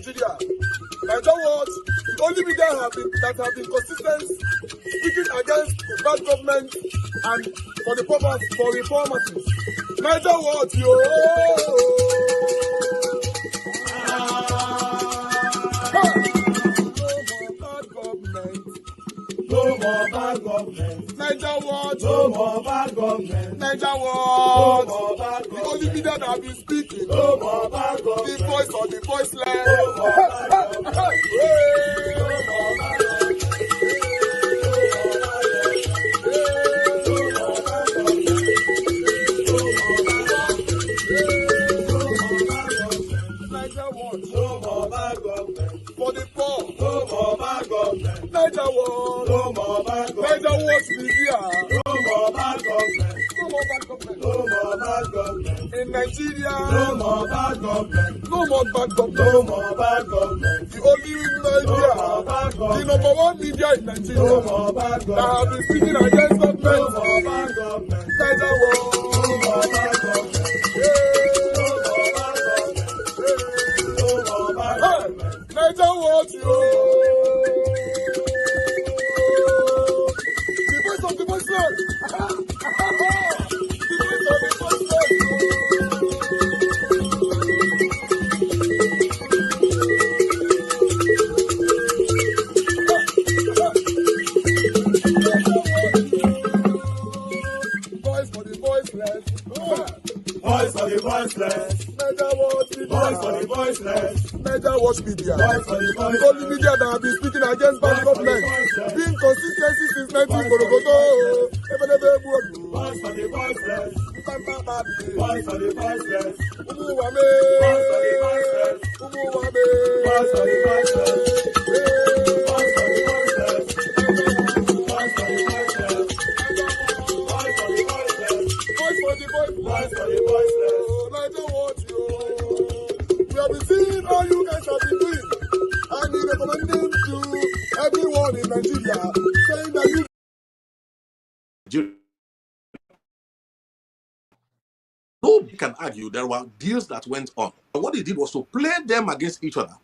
Nigeria. And that was the only media that have been consistent speaking against the bad government and for the purpose for reformers. Niger what yo? No more bad government. Niger what? No more bad government. Niger what? No more bad government. The only media that have been speaking. No more bad government. The voice of the voiceless. No more bad government. No more bad government. No more bad government. For the poor. No more bad government. Niger what? No more bad government. Niger what media? No more bad government. No more bad government. No more bad government. In Nigeria. No more bad government. No more bad government. No more bad government. The only media. No more bad government. The number one media in Nigeria. No more bad government. That have been speaking against government. No more bad government. Niger what? No more bad government. Niger what you? The voice of the voiceless. The voice of the voiceless. Voice for the voiceless. Voice for the voiceless. Niger what media? Voice for the voiceless. Niger watch media. The only media that have been speaking against bad government. Being consistency since 1944. Voice for the voiceless. Voice for the voiceless. Umuwame. Voice for the voiceless. Umuwame. Voice for the voiceless. Voice for the voiceless. Voice for the voiceless. Voice for the voiceless. Voice for the voiceless. Voice for the voiceless. Niger watch you. We have been seeing all you guys have been doing, and he recommending to everyone in Nigeria, saying that you. Nobody can argue there were deals that went on. But what he did was to play them against each other,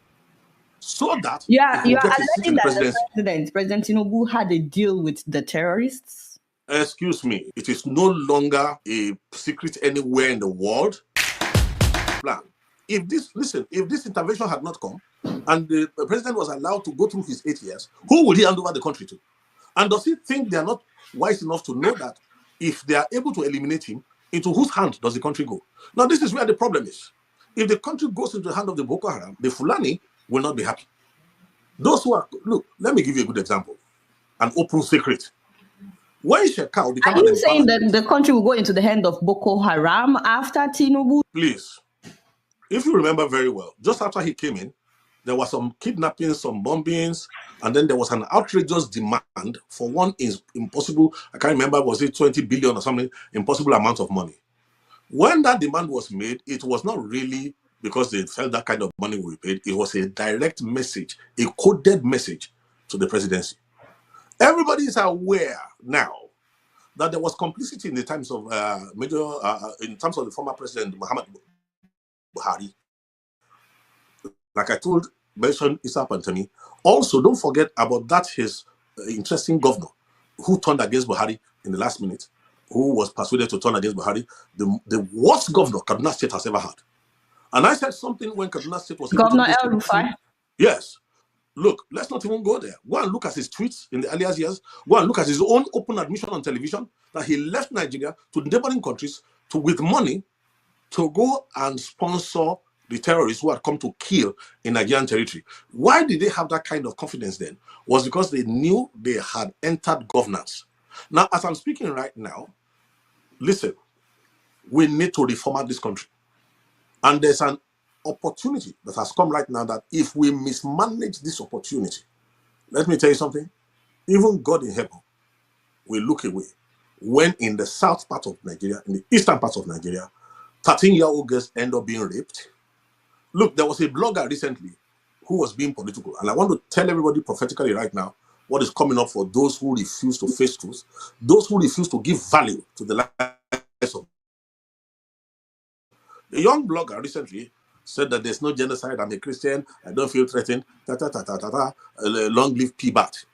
so that you are alleging that President Tinubu had a deal with the terrorists. Excuse me, it is no longer a secret anywhere in the world. Plan. If this intervention had not come and the president was allowed to go through his 8 years, who would he hand over the country to? And does he think they are not wise enough to know that if they are able to eliminate him, into whose hand does the country go? Now, this is where the problem is. If the country goes into the hand of the Boko Haram, the Fulani will not be happy. Those who are, look, let me give you a good example, an open secret. When Shekau became Are you saying that the country will go into the hand of Boko Haram after Tinubu? Please. If you remember very well, just after he came in, there was some kidnappings, some bombings, and then there was an outrageous demand for one impossible, I can't remember, was it 20 billion or something, impossible amount of money. When that demand was made, it was not really because they felt that kind of money will be paid. It was a direct message, a coded message to the presidency. Everybody is aware now that there was complicity in the times of in terms of the former president, Muhammad Buhari. Like I mentioned Issa Pantami. Also, don't forget about that his interesting governor who turned against Buhari in the last minute, who was persuaded to turn against Buhari, the worst governor Kaduna State has ever had. And I said something when Kaduna State was Governor El Rufai. Yes. Look, let's not even go there. Go and look at his tweets in the earlier years. Go and look at his own open admission on television that he left Nigeria to neighboring countries with money to go and sponsor the terrorists who had come to kill in Nigerian territory. Why did they have that kind of confidence then? Was because they knew they had entered governance. Now, as I'm speaking right now, listen, we need to reformat this country. And there's an opportunity that has come right now that if we mismanage this opportunity, let me tell you something, even God in heaven will look away when in the south part of Nigeria, in the eastern part of Nigeria, 13-year-old girls end up being raped. Look, there was a blogger recently who was being political, and I want to tell everybody prophetically right now what is coming up for those who refuse to face truth, those who refuse to give value to the lives of. A young blogger recently said that there's no genocide, I'm a Christian, I don't feel threatened, long live P-Bat.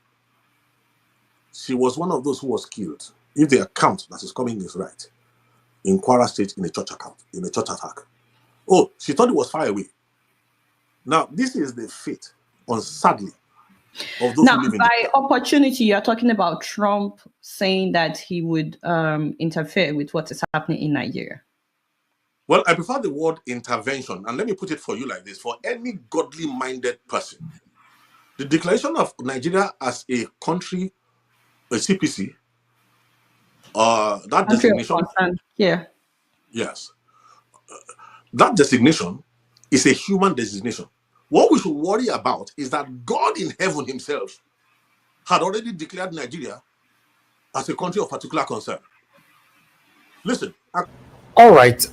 She was one of those who was killed, if the account that is coming is right, in Kwara State in a church attack. Oh, she thought it was far away. Now, this is the fate, sadly, of those now, who live in by opportunity, you're talking about Trump saying that he would interfere with what is happening in Nigeria. Well, I prefer the word intervention, and let me put it for you like this. For any godly-minded person, the declaration of Nigeria as a country, a CPC, that designation, yeah, yes, that designation is a human designation. What we should worry about is that God in heaven himself had already declared Nigeria as a country of particular concern. Listen. All right.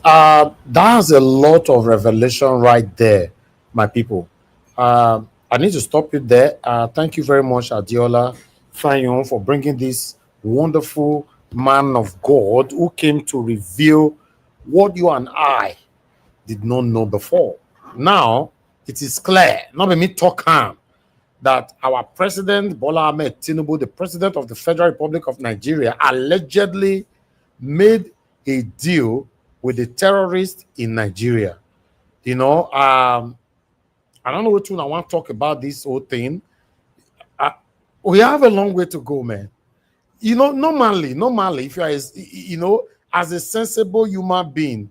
That's a lot of revelation right there, my people. I need to stop you there. Thank you very much, Adiola Fayon, for bringing this wonderful man of God who came to reveal what you and I did not know before. Now, it is clear, not me talk harm, that our president, Bola Ahmed Tinubu, the president of the Federal Republic of Nigeria, allegedly made a deal with the terrorists in Nigeria. You know, I don't know which one I want to talk about this whole thing. We have a long way to go, man. You know, normally, if you are, as a sensible human being,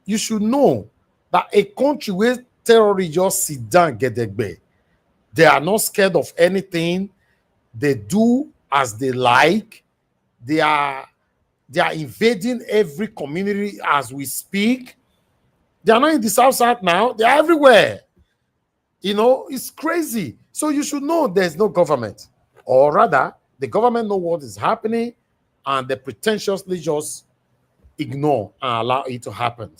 you should know that a country where terrorists just sit down, get their way, they are not scared of anything. They do as they like. They are invading every community as we speak. They are not in the South now. They are everywhere. You know, it's crazy. So you should know there's no government. Or rather, the government know what is happening and they pretentiously just ignore and allow it to happen.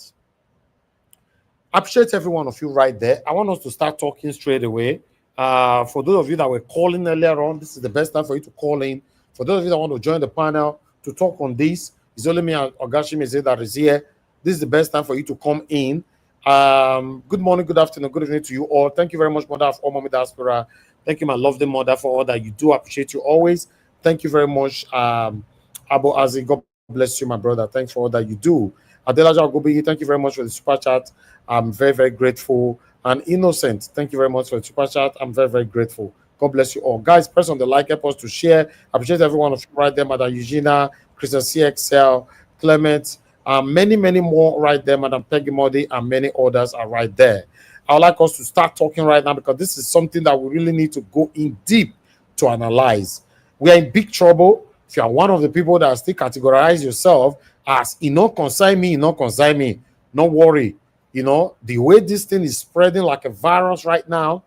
I appreciate every one of you right there. I want us to start talking straight away. For those of you that were calling earlier on, this is the best time for you to call in. For those of you that want to join the panel to talk on this, it's only me and Ogashimi that is here. This is the best time for you to come in. Good morning, good afternoon, good evening to you all. Thank you very much, Mother of all Mommy Diaspora. Thank you, my lovely mother, for all that you do. I appreciate you always. Thank you very much, Abu Azi. God bless you, my brother. Thanks for all that you do. Adelaja Ogobi, thank you very much for the super chat. I'm very, very grateful. And Innocent, thank you very much for the super chat. I'm very, very grateful. God bless you all. Guys, press on the like, help us to share. I appreciate every one of you right there, Madam Eugenia, Christian CXL, Clement, many, many more right there, Madam Peggy Modi, and many others are right there. I would like us to start talking right now because this is something that we really need to go in deep to analyze. We are in big trouble. If you are one of the people that still categorize yourself as, consign me, don't worry. You know, the way this thing is spreading like a virus right now,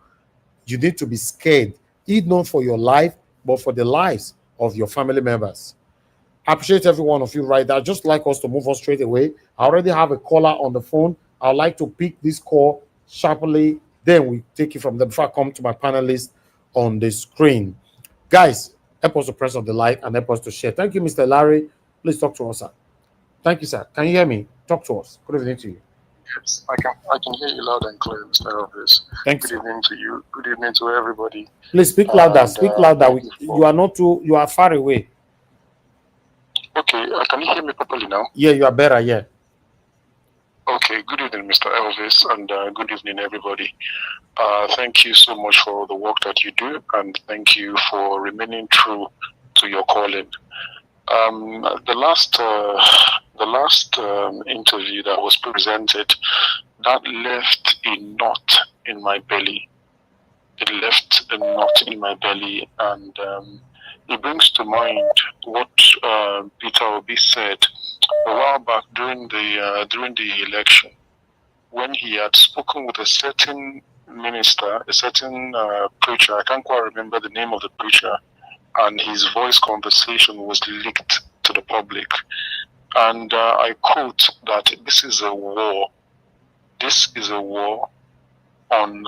you need to be scared, not for your life, but for the lives of your family members. I appreciate every one of you right there. I'd just like us to move on straight away. I already have a caller on the phone. I'd like to pick this call sharply. Then we take it from there before I come to my panelists on the screen. Guys, help us to press on the like and help us to share. Thank you, Mr. Larry. Please talk to us, sir. Thank you, sir. Can you hear me? Talk to us. Good evening to you. Yes, I can hear you loud and clear, Mr. Elvis. Thanks. Good evening to you. Good evening to everybody. Please speak louder. Speak louder. You are far away. Okay, can you hear me properly now? Yeah, you are better, yeah. Okay, good evening, Mr. Elvis, and good evening, everybody. Thank you so much for the work that you do, and thank you for remaining true to your calling. The last interview that was presented, that left a knot in my belly. It left a knot in my belly, and it brings to mind what Peter Obi said a while back during the election, when he had spoken with a certain minister, a certain preacher. I can't quite remember the name of the preacher, and his voice conversation was leaked to the public. And I quote that this is a war. This is a war on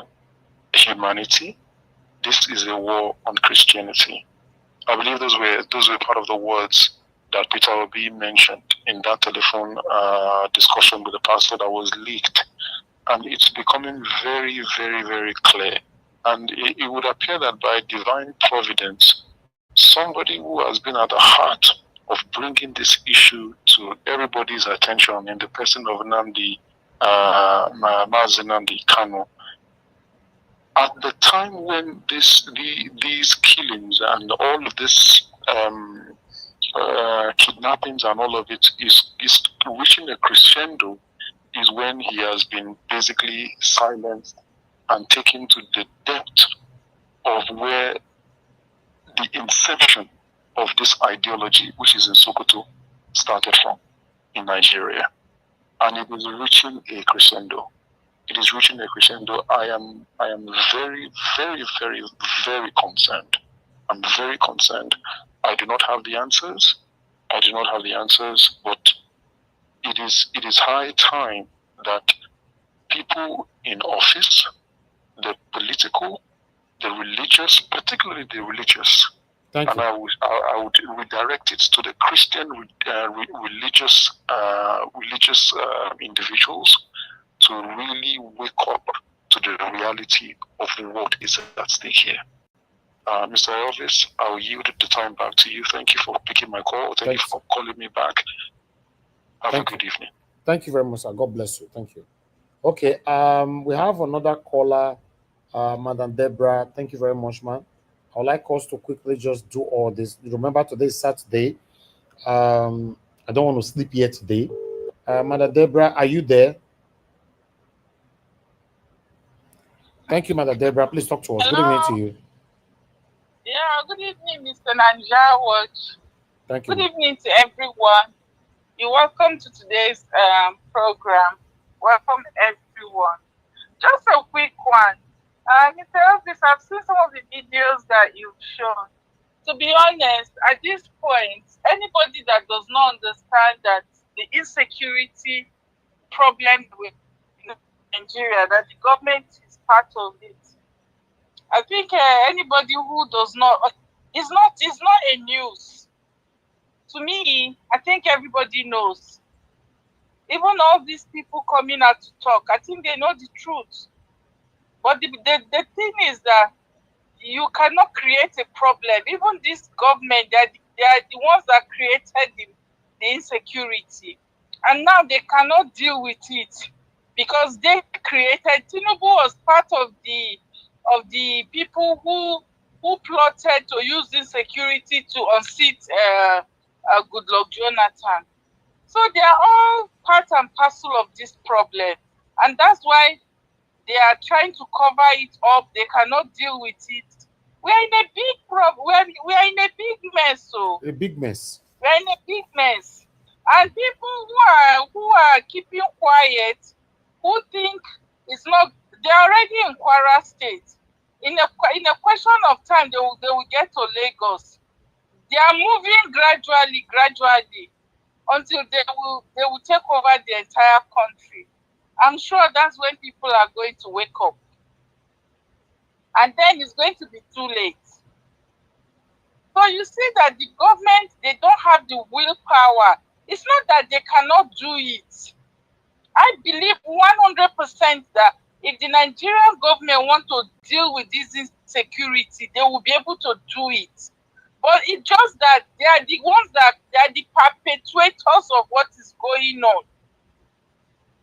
humanity. This is a war on Christianity. I believe those were part of the words that Peter Obi mentioned in that telephone discussion with the pastor that was leaked. And it's becoming very, very, very clear. And it would appear that by divine providence, somebody who has been at the heart of bringing this issue to everybody's attention in the person of Nnamdi Mazi Kanu, at the time when these killings and all of this kidnappings and all of it is reaching a crescendo, is when he has been basically silenced and taken to the depth of where the inception of this ideology, which is in Sokoto, started from in Nigeria. And it is reaching a crescendo. It is reaching a crescendo. I am very, very, very, very concerned. I'm very concerned. I do not have the answers. But it is high time that people in office, the political, the religious, particularly the religious, Thank and you. I would redirect it to the Christian religious individuals to really wake up to the reality of what is at stake here. Mr. Elvis, I'll yield the time back to you. Thank you for picking my call. Thank you for calling me back. Have a good evening. Thank you very much, sir. God bless you. Thank you. Okay, we have another caller, Madam Deborah. Thank you very much, man. I would like us to quickly just do all this. Remember, today is Saturday. I don't want to sleep here today. Madam Deborah, are you there? Thank you, Madam Deborah. Please talk to us. Hello. Good evening to you. Yeah, good evening, Mr. Nanja Watch. Thank you. Good evening to everyone. You're welcome to today's program. Welcome, everyone. Just a quick one. Mr. Elvis, I've seen some of the videos that you've shown. To be honest, at this point, anybody that does not understand that the insecurity problem with Nigeria, that the government is part of it, I think anybody who does not, it's not a news. To me, I think everybody knows. Even all these people coming out to talk, I think they know the truth. But the thing is that you cannot create a problem. Even this government, they are the ones that created the insecurity. And now they cannot deal with it because they created, Tinubu was part of the people who plotted to use this security to unseat Goodluck Jonathan. So they are all part and parcel of this problem. And that's why they are trying to cover it up. They cannot deal with it. We are in a big problem. We are in a big mess. So a big mess. We are in a big mess. And people who are keeping quiet, who think it's not, they're already in Kwara State. In a question of time, they will get to Lagos. They are moving gradually, until they will take over the entire country. I'm sure that's when people are going to wake up. And then it's going to be too late. So you see that the government, they don't have the willpower. It's not that they cannot do it. I believe 100% that if the Nigerian government want to deal with this insecurity, they will be able to do it. But it's just that they are the ones that they are the perpetuators of what is going on.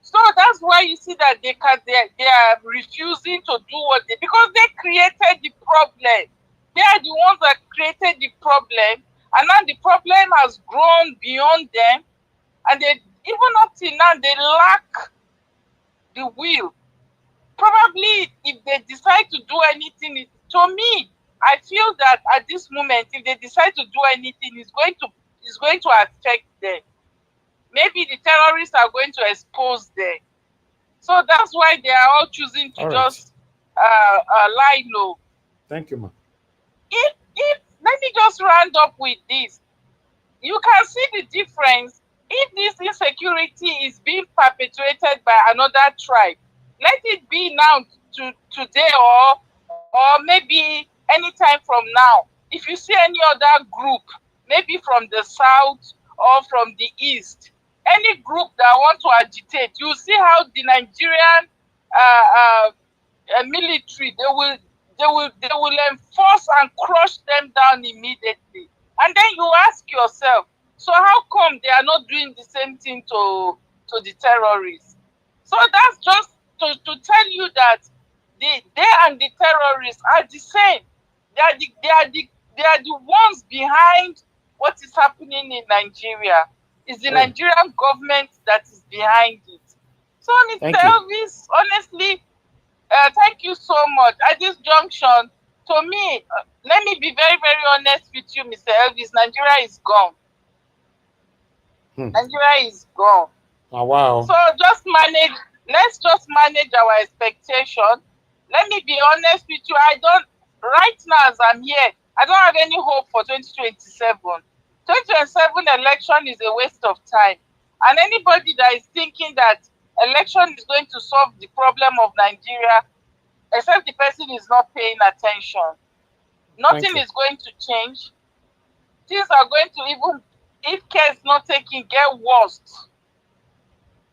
So that's why you see that they are refusing to do what because they created the problem. They are the ones that created the problem, and now the problem has grown beyond them, and they even up till now they lack the will. Probably if they decide to do anything, to me, I feel that at this moment, if they decide to do anything, it's going to affect them. Maybe the terrorists are going to expose them. So that's why they are all choosing to just lie low. Thank you, ma'am. Let me just round up with this. You can see the difference. If this insecurity is being perpetuated by another tribe, let it be now today or maybe anytime from now. If you see any other group, maybe from the south or from the east, any group that want to agitate, you see how the Nigerian military, they will enforce and crush them down immediately. And then you ask yourself, so how come they are not doing the same thing to the terrorists? So that's just to tell you that they and the terrorists are the same. They are the ones behind what is happening in Nigeria. It's the Nigerian government that is behind it. So, Mr. Elvis, honestly, thank you so much. At this junction, to me, let me be very, very honest with you, Mr. Elvis. Nigeria is gone. Nigeria is gone. Oh, wow. So let's just manage our expectation. Let me be honest with you. Right now as I'm here, I don't have any hope for 2027. 2027 election is a waste of time. And anybody that is thinking that election is going to solve the problem of Nigeria, except the person is not paying attention, nothing is going to change. Things are going to, even if care is not taken, get worse.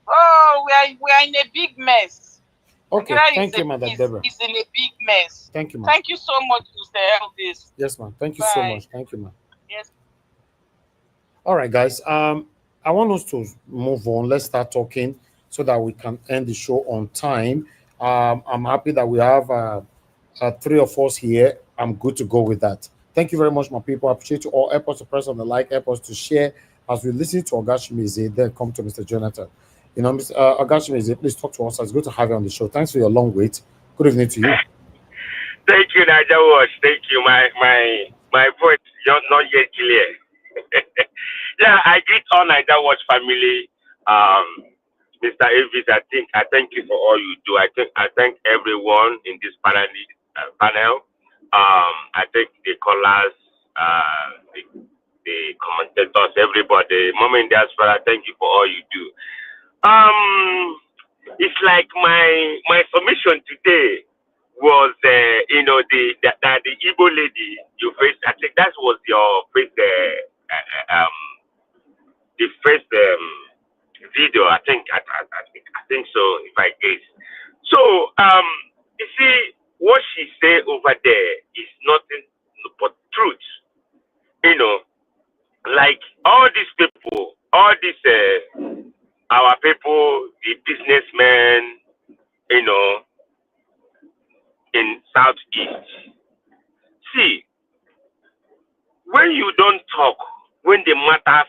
Oh, we are in a big mess. Okay, thank you, Madam Deborah. It's in a big mess. Thank you, ma'am. Thank you so much, Mr. Elvis. Yes, ma'am. Thank you so much. Thank you, ma'am. Yes. All right, guys. I want us to move on. Let's start talking so that we can end the show on time. I'm happy that we have 3 of us here. I'm good to go with that. Thank you very much, my people. I appreciate you all. Help us to press on the like, help us to share as we listen to Ogashimize, then come to Mr. Jonathan. You know, Mr. Ogashimize, please talk to us. It's good to have you on the show. Thanks for your long wait. Good evening to you. Thank you, Naija Watch. Thank you. My voice is not yet clear. Yeah, I greet all Naija Watch family. Mr. Elvis, I thank you for all you do. I thank everyone in this panel. I thank the callers, the commentators, everybody. Mom in diaspora, thank you for all you do. It's like my submission today was, the Igbo lady you faced. I think that was your first, the first video. I think so. If I guess. So you see what she said over there is nothing but truth. You know, like all these people, all these our people, the businessmen, you know, in Southeast. See, when you don't talk, when the matters,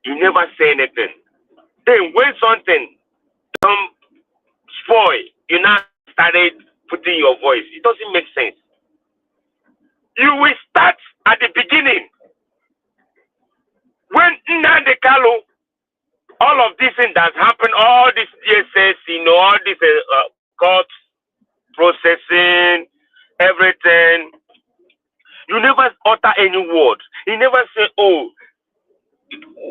you never say anything. Then when something don't spoil, you now started putting your voice. It doesn't make sense. You will start at the beginning. When Nnamdi Kanu, all of these things that happen, all this DSS, you know, all this court processing, everything, you never utter any word. You never say, oh,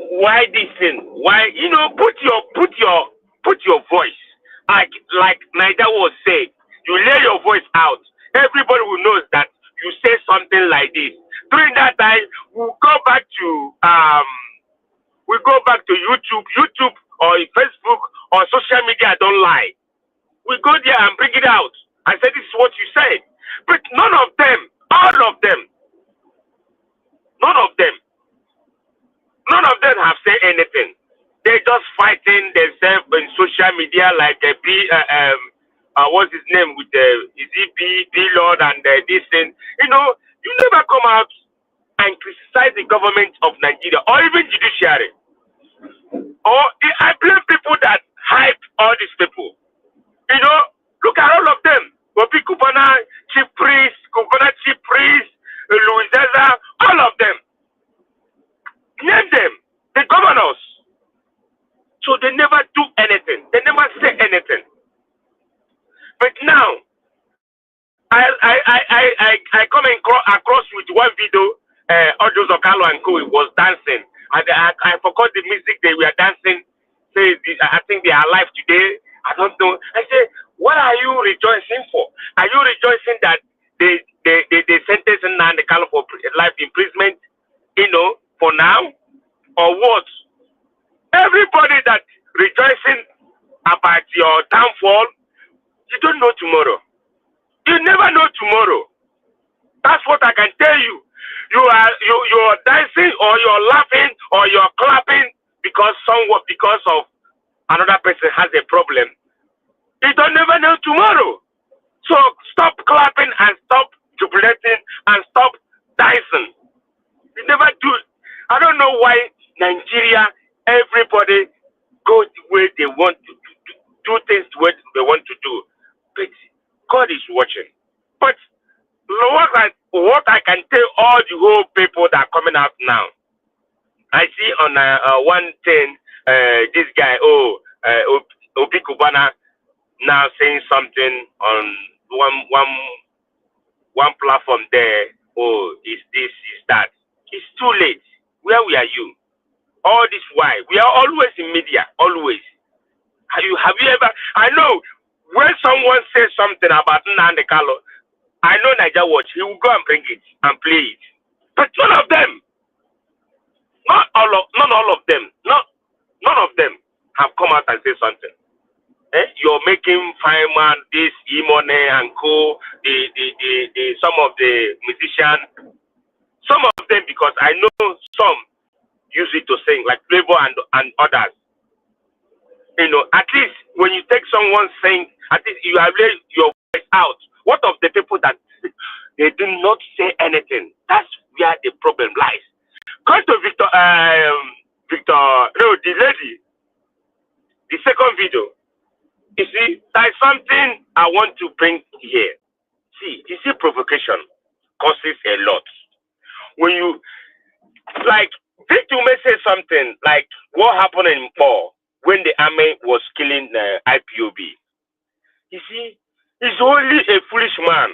why this thing? Why, you know, put your voice. Like Naija was saying, you lay your voice out. Everybody will know that you say something like this. During that time, we'll go back to YouTube or Facebook or social media. Don't lie. We go there and bring it out. I said, this is what you said. But none of them, all of them, none of them have said anything. They're just fighting themselves in social media like what's his name with is it B Lord and this thing. You know, you never come out and criticize the government of Nigeria or even judiciary. Or I blame people that hype all these people. You know, look at all of them. Obi Kubana, Chief Priest, Louis Zaza, all of them. Name them, the governors. So they never do anything. They never say anything. But now, I come across with one video. Audios of Carlo and Co. was dancing. I forgot the music they were dancing. Say, I think they are alive today. I don't know. I say, what are you rejoicing for? Are you rejoicing that they sentenced Nnamdi Kanu for life imprisonment? You know, for now. you're dancing or you're laughing or you're clapping because of another person has a problem. You don't never know tomorrow. So stop clapping and stop jubilating and stop dancing. You never do. I don't know why Nigeria, everybody go the way they want to do things the way they want to do. But God is watching. But what I can tell all the whole people that are coming out now, I see on one thing, this guy, Obi Kubana, now saying something on one platform there. Oh, is this, is that? It's too late. Where are you? All this why? We are always in media, always. Have you ever? I know when someone says something about Nnamdi Kanu, I know Niger Watch, he will go and bring it and play it. But none of them have come out and said something. You're making fireman this Imone and co, the some of the musicians, some of them, because I know some use it to sing like Playboy and others. You know, at least when you take someone saying, at least you have laid your voice out. What of the people that they do not say anything? That's where the problem lies. Come to the lady, the second video. You see, there's something I want to bring here. See, you see, provocation causes a lot. When you, like, Victor may say something like what happened in Paul when the army was killing IPOB. You see, it's only a foolish man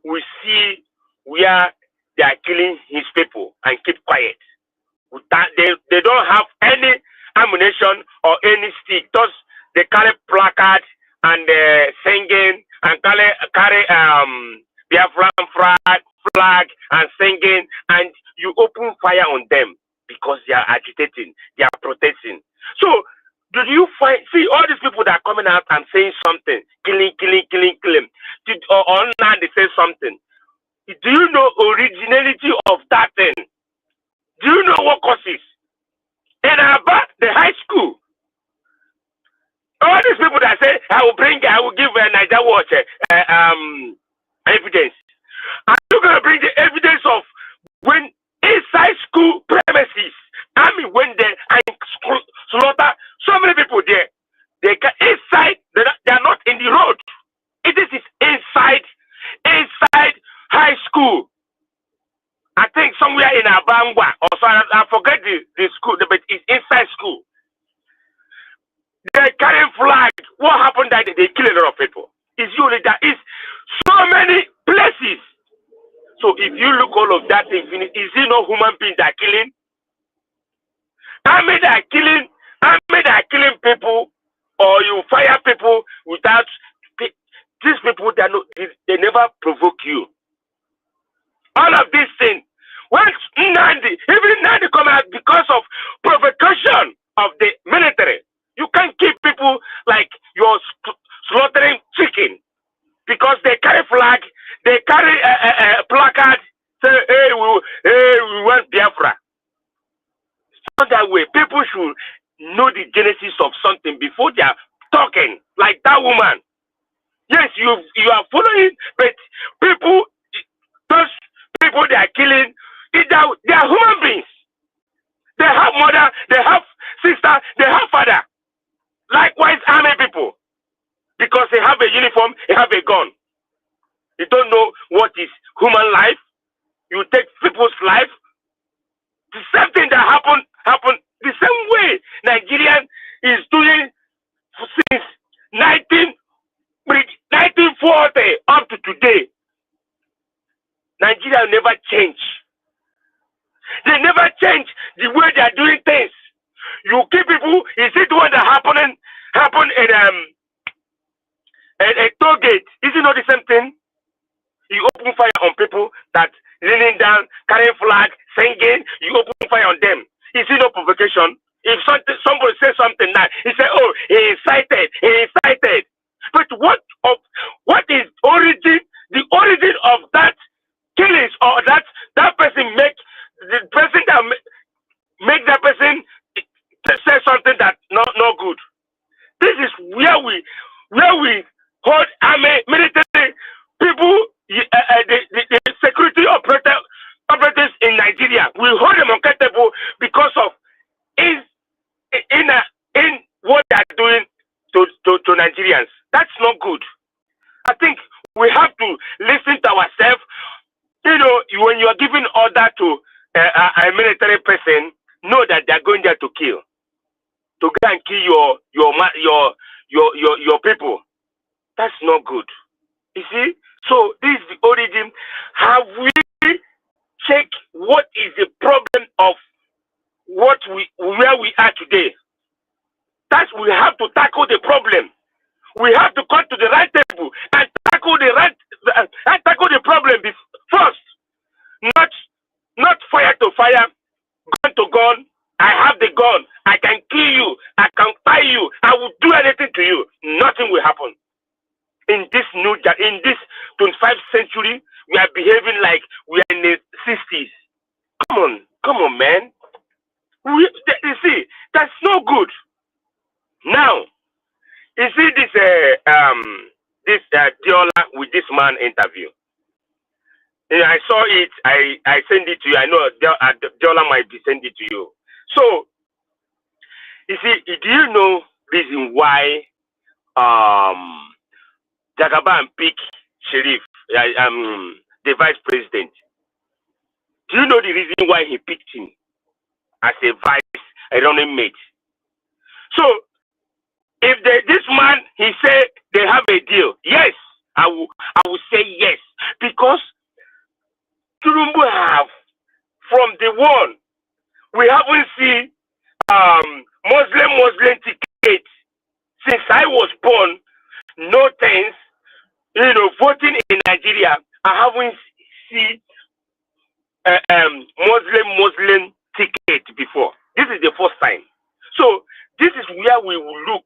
will see where they are killing his people and keep quiet. They don't have any ammunition or any stick. Just they carry placards and singing and carry Biafran flag and singing, and you open fire on them because they are agitating, they are protesting. So, do you see all these people that are coming out and saying something, killing, or now they say something? Do you know originality of that thing? Do you know what causes? In about the high school, all these people that say, I will give Niger Watch evidence. Are you going to bring the evidence of when inside school premises, army went there and slaughter so many people there? They got inside, they are not in the road. It is inside high school. I think somewhere in Abangwa, or so I forget the school, but it's inside school. They carry flag. What happened that they kill a lot of people? It's only that is so many places. So if you look all of that thing, is it no human beings that are killing? Army that are killing people, or you fire people without these people that they never provoke you. All of these things. When even Nandi come out because of provocation of the military, you can't keep people like you're slaughtering chicken because they carry flag, they carry a placard, say, hey, we want Biafra. It's not that way. People should know the genesis of something before they are talking, like that woman. Yes, you are following, but those people they are killing, they are human beings. They have mother, they have sister, they have father. Likewise, army people, because they have a uniform, they have a gun. You don't know what is human life. You take people's life. The same thing that happened the same way Nigerian is doing since 1940 up to today. Nigeria never change. They never change the way they are doing things. You keep people. Is it what that happened in a toll gate? Is it not the same thing? You open fire on people that leaning down, carrying flag, singing. You open fire on them. Is it no provocation? If somebody says something now, he say, "Oh, he incited." But what is origin? The origin of that killings or that person when you are giving order to a military person, know that they are going there to kill, to go and kill your people. That's not good. You see? So this is the origin. Have we checked what is the problem of where we are today? That we have to tackle the problem. We have to come to the right table and tackle the problem first. Not fire to fire, gun to gun. I have the gun. I can kill you. I can tie you. I will do anything to you. Nothing will happen. In this 21st century, we are behaving like we are in the 60s. Come on, man. You see, that's no good. Now, you see this Diola with this man interview. I saw it. I sent it to you. I know Diola might be sending it to you. So, you see, do you know reason why Jagaban picked Sharif, the vice president? Do you know the reason why he picked him as a running mate? So, if this man, he said they have a deal, yes, I will say yes, because Tinubu have, from the one, we haven't seen Muslim ticket since I was born. No thanks, voting in Nigeria. I haven't seen Muslim ticket before. This is the first time. So this is where we will look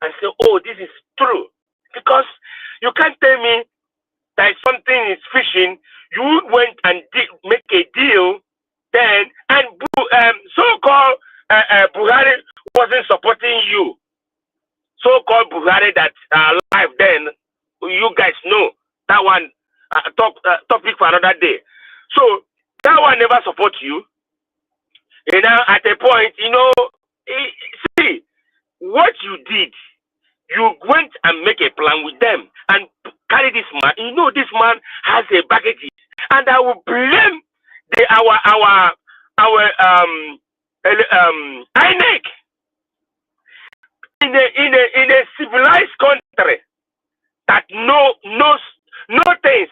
and say, oh, this is true. Because you can't tell me that something is fishing. You went and make a deal then, and so-called Buhari wasn't supporting you. So-called Buhari that live then, you guys know that one, topic for another day. So that one never supports you. At a point, see, what you did, you went and make a plan with them and carry this man. This man has a baggage, and I will blame our INEC in a civilized country that knows things.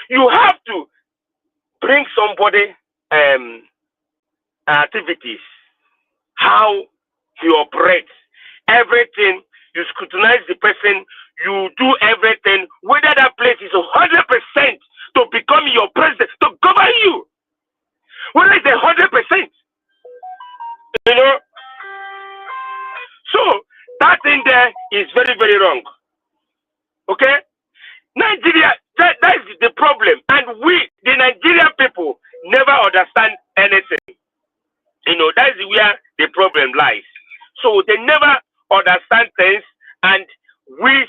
You have to bring somebody activities, how he operates, everything. You scrutinize the person, you do everything, whether that place is 100% to become your president, to govern you. Whether it's 100%. So that thing there is very, very wrong. Okay? Nigeria, that is the problem. And we, the Nigerian people, never understand anything. That is where the problem lies. So they never understand things, and we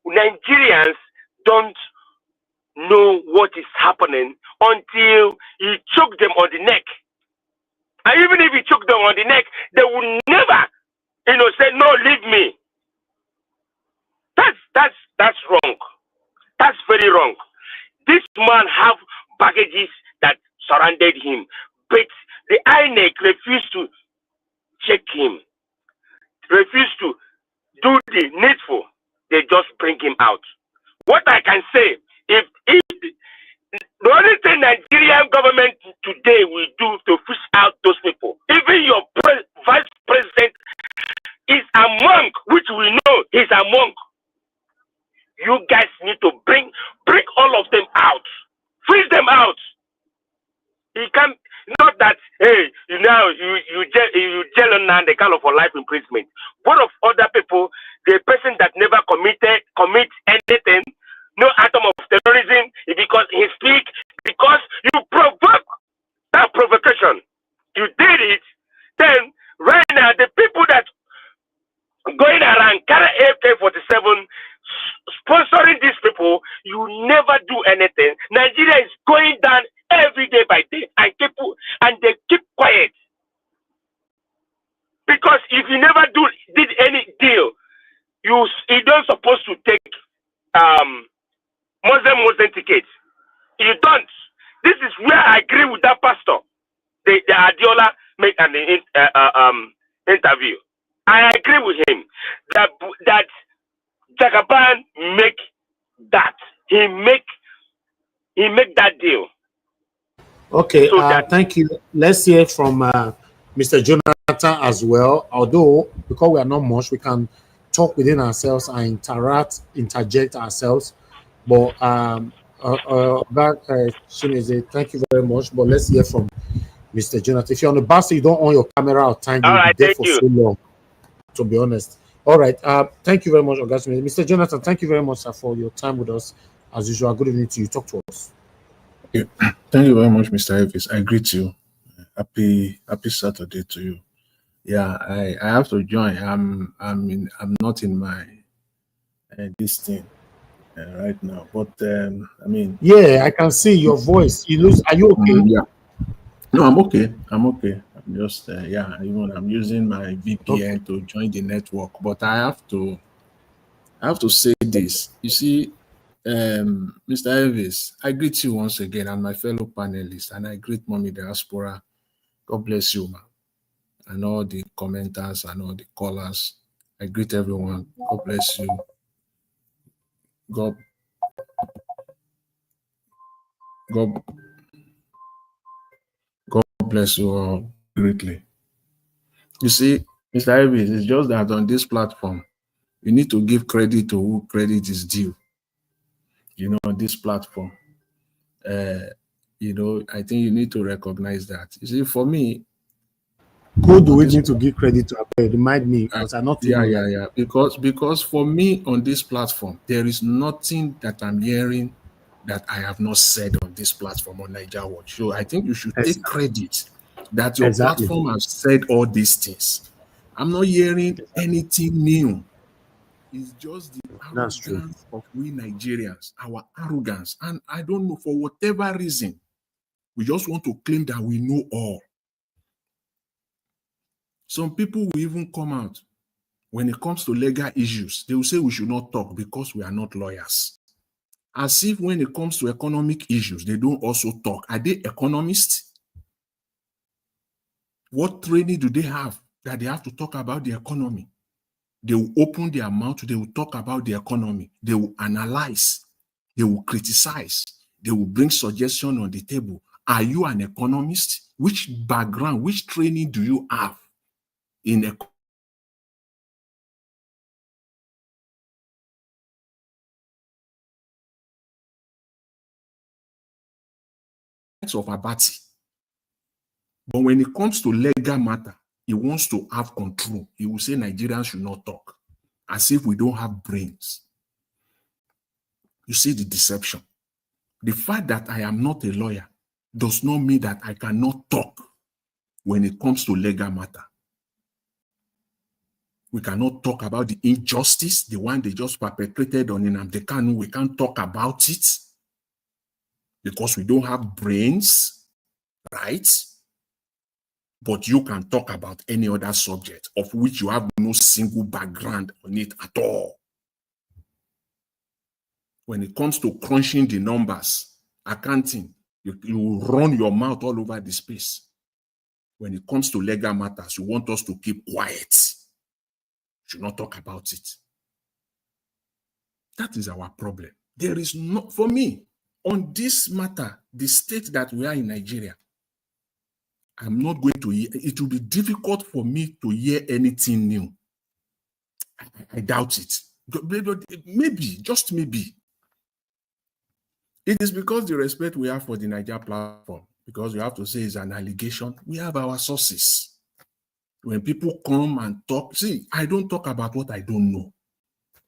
Nigerians don't know what is happening until you choke them on the neck. And even if you choke them on the neck, they will never, say, no, leave me. That's wrong. That's very wrong. This man have baggages that surrounded him, but the INEC refused to check him, refused to do the needful. They just bring him out. What I can say, if the only thing Nigerian government today will do to fish out those people, even your vice president is a monk, which we know he's a monk. You guys need to bring all of them out, freeze them out. He can't. Not that, hey, you jail on the kind of for life imprisonment. What of other people, the person that never commit anything, no atom of terrorism, because he speak, because you provoke that provocation. You did it, then right now the people that going around carry AK-47 sponsoring these people, you never do anything. Nigeria is going down every day by day, and they keep quiet. Because if you never did any deal, you don't supposed to take Muslim tickets. You don't. This is where I agree with that pastor. The Adiola made an interview. I agree with him that Jagaban make that. He make that deal. Okay, So that thank you. Let's hear from Mr. Jonathan as well. Although, because we are not much, we can talk within ourselves and interject ourselves. But Chineze, thank you very much. But let's hear from Mr. Jonathan. If you're on the bus, you don't on your camera or time, all you'll be right, there thank for you. so long, to be honest. All right. Thank you very much, August. Mr. Jonathan, thank you very much, sir, for your time with us. As usual, good evening to you. Talk to us. Yeah. Thank you very much, Mr. Elvis. I greet you. Happy Saturday to you. Yeah, I have to join. I'm not in my this thing right now, but I mean, Yeah, I can see your voice. You lose. Are you okay? yeah. No, I'm okay. I'm okay. I'm just even I'm using my VPN to join the network, but I have to say this. You see, Mr. Elvis, I greet you once again and my fellow panelists, and I greet Mommy Diaspora. God bless you, man, and all the commenters and all the callers. I greet everyone. God bless you. God, God, God bless you all greatly. You see, Mr. Elvis, it's just that on this platform, you need to give credit to who credit is due. You know, on this platform, I think you need to recognize that. You see, for me, Who do we need to give credit to? Remind me, because I not yeah. know. Because for me on this platform, there is nothing that I'm hearing that I have not said on this platform on Niger Watch. So I think you should take credit that your Exactly. platform has said all these things. I'm not hearing anything new. It's just the That's true. arrogance of we Nigerians, our arrogance. And I don't know, for whatever reason, we just want to claim that we know all. Some people will even come out when it comes to legal issues. They will say we should not talk because we are not lawyers. As if when it comes to economic issues, they don't also talk. Are they economists? What training do they have that they have to talk about the economy? They will open their mouth, they will talk about the economy, they will analyze, they will criticize, they will bring suggestions on the table. Are you an economist? Which background, which training do you have in economics of Abati? But when it comes to legal matter, he wants to have control. He will say Nigerians should not talk, as if we don't have brains. You see the deception. The fact that I am not a lawyer does not mean that I cannot talk when it comes to legal matter. We cannot talk about the injustice, the one they just perpetrated on Nnamdi Kanu. We can't talk about it because we don't have brains, right? But you can talk about any other subject of which you have no single background on it at all. When it comes to crunching the numbers, accounting, you run your mouth all over the space. When it comes to legal matters, you want us to keep quiet. Should not talk about it. That is our problem. There is no, for me, on this matter, the state that we are in Nigeria, I'm not going to hear, it will be difficult for me to hear anything new. I doubt it. Maybe, just maybe. It is because the respect we have for the Niger platform, because you have to say it's an allegation, we have our sources. When people come and talk, see, I don't talk about what I don't know.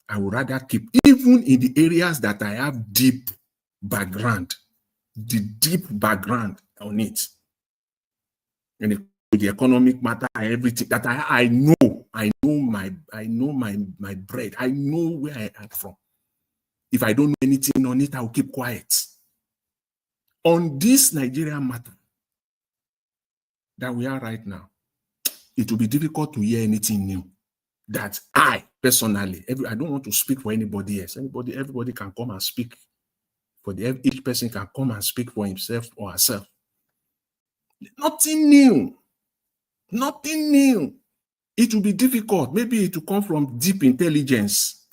I would rather keep, even in the areas that I have deep background, the deep background on it. And the economic matter, everything that I know my bread. I know where I am from. If I don't know anything on it, I will keep quiet. On this Nigerian matter that we are right now, it will be difficult to hear anything new. That I personally, I don't want to speak for anybody else. Everybody can come and speak each person can come and speak for himself or herself. Nothing new. Nothing new. It will be difficult. Maybe it will come from deep intelligence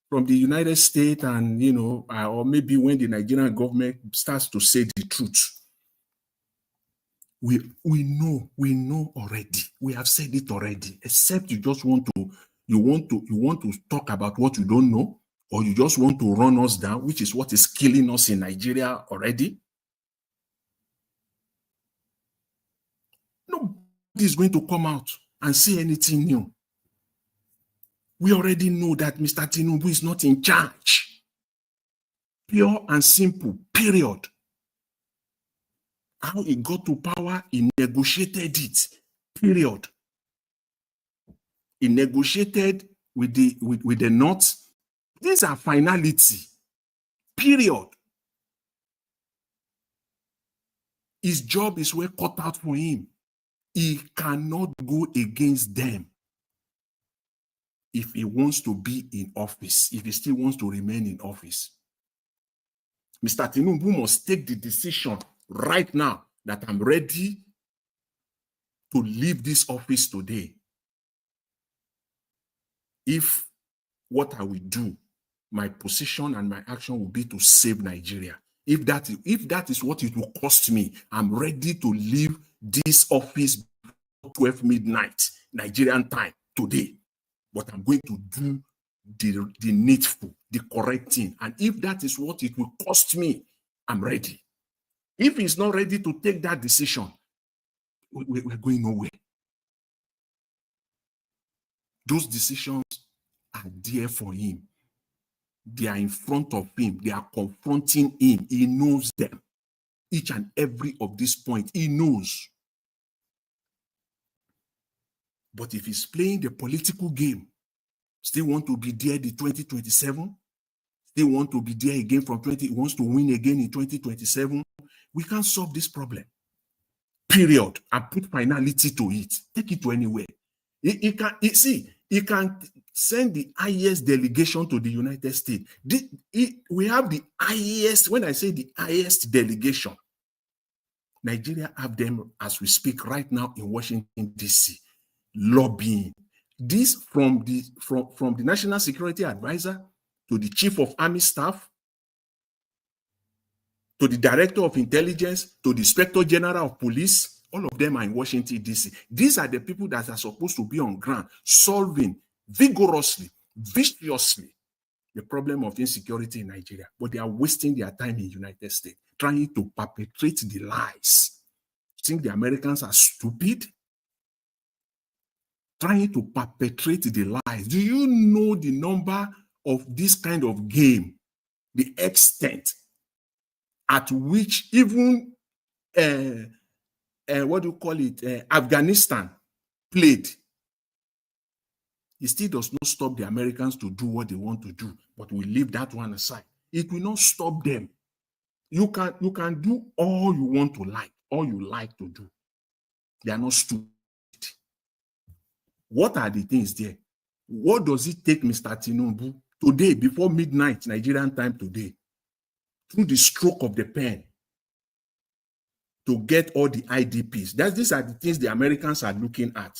from the United States, and or maybe when the Nigerian government starts to say the truth. We know already. We have said it already. Except you just want to talk about what you don't know, or you just want to run us down, which is what is killing us in Nigeria already. Nobody is going to come out and say anything new. We already know that Mr. Tinubu is not in charge. Pure and simple, period. How he got to power, he negotiated it, period. He negotiated with the North. These are finality, period. His job is well cut out for him. He cannot go against them if he wants to be in office, if he still wants to remain in office. Mr. Tinubu must take the decision right now that I'm ready to leave this office today. If what I will do, my position and my action will be to save Nigeria. If that is what it will cost me, I'm ready to leave this office before 12 midnight Nigerian time today. But I'm going to do the needful, the correct thing. And if that is what it will cost me, I'm ready. If he's not ready to take that decision, we're going nowhere. Those decisions are there for him. They are in front of him. They are confronting him. He knows them. Each and every of these points, he knows. But if he's playing the political game, still want to be there the 2027, still want to be there again from wants to win again in 2027, we can't solve this problem. Period. And put finality to it. Take it to anywhere. He can send the highest delegation to the United States. We have the highest, when I say the highest delegation, Nigeria have them as we speak right now in Washington, D.C., lobbying. This from the National Security Advisor to the Chief of Army Staff, to the Director of Intelligence, to the Inspector General of Police. All of them are in Washington, D.C. These are the people that are supposed to be on ground, solving vigorously, viciously, the problem of insecurity in Nigeria. But they are wasting their time in the United States, trying to perpetrate the lies. You think the Americans are stupid? Trying to perpetrate the lies. Do you know the number of this kind of game, the extent at which even Afghanistan played? It still does not stop the Americans to do what they want to do, but we leave that one aside. It will not stop them. You can do all you want to like, all you like to do. They are not stupid. What are the things there? What does it take Mr. Tinubu today, before midnight Nigerian time today, through the stroke of the pen, to get all the IDPs? These are the things the Americans are looking at.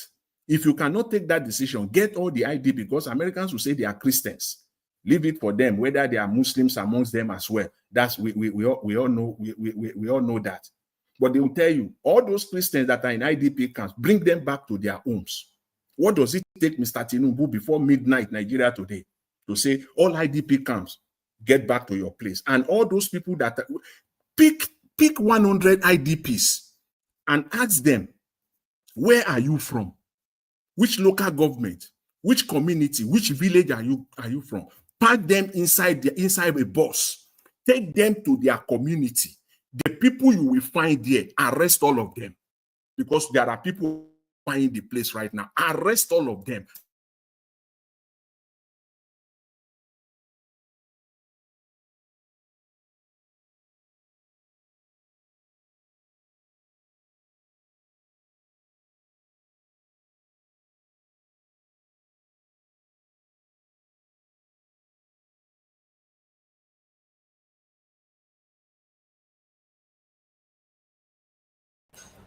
If you cannot take that decision, get all the IDP, because Americans will say they are Christians. Leave it for them, whether they are Muslims amongst them as well. That's we all know we all know that. But they will tell you, all those Christians that are in IDP camps, bring them back to their homes. What does it take Mr. Tinubu before midnight Nigeria today to say all IDP camps, get back to your place? And all those people that pick 100 IDPs and ask them, where are you from? Which local government, which community, which village are you from? Pack them inside a bus. Take them to their community. The people you will find there, arrest all of them. Because there are people buying the place right now. Arrest all of them.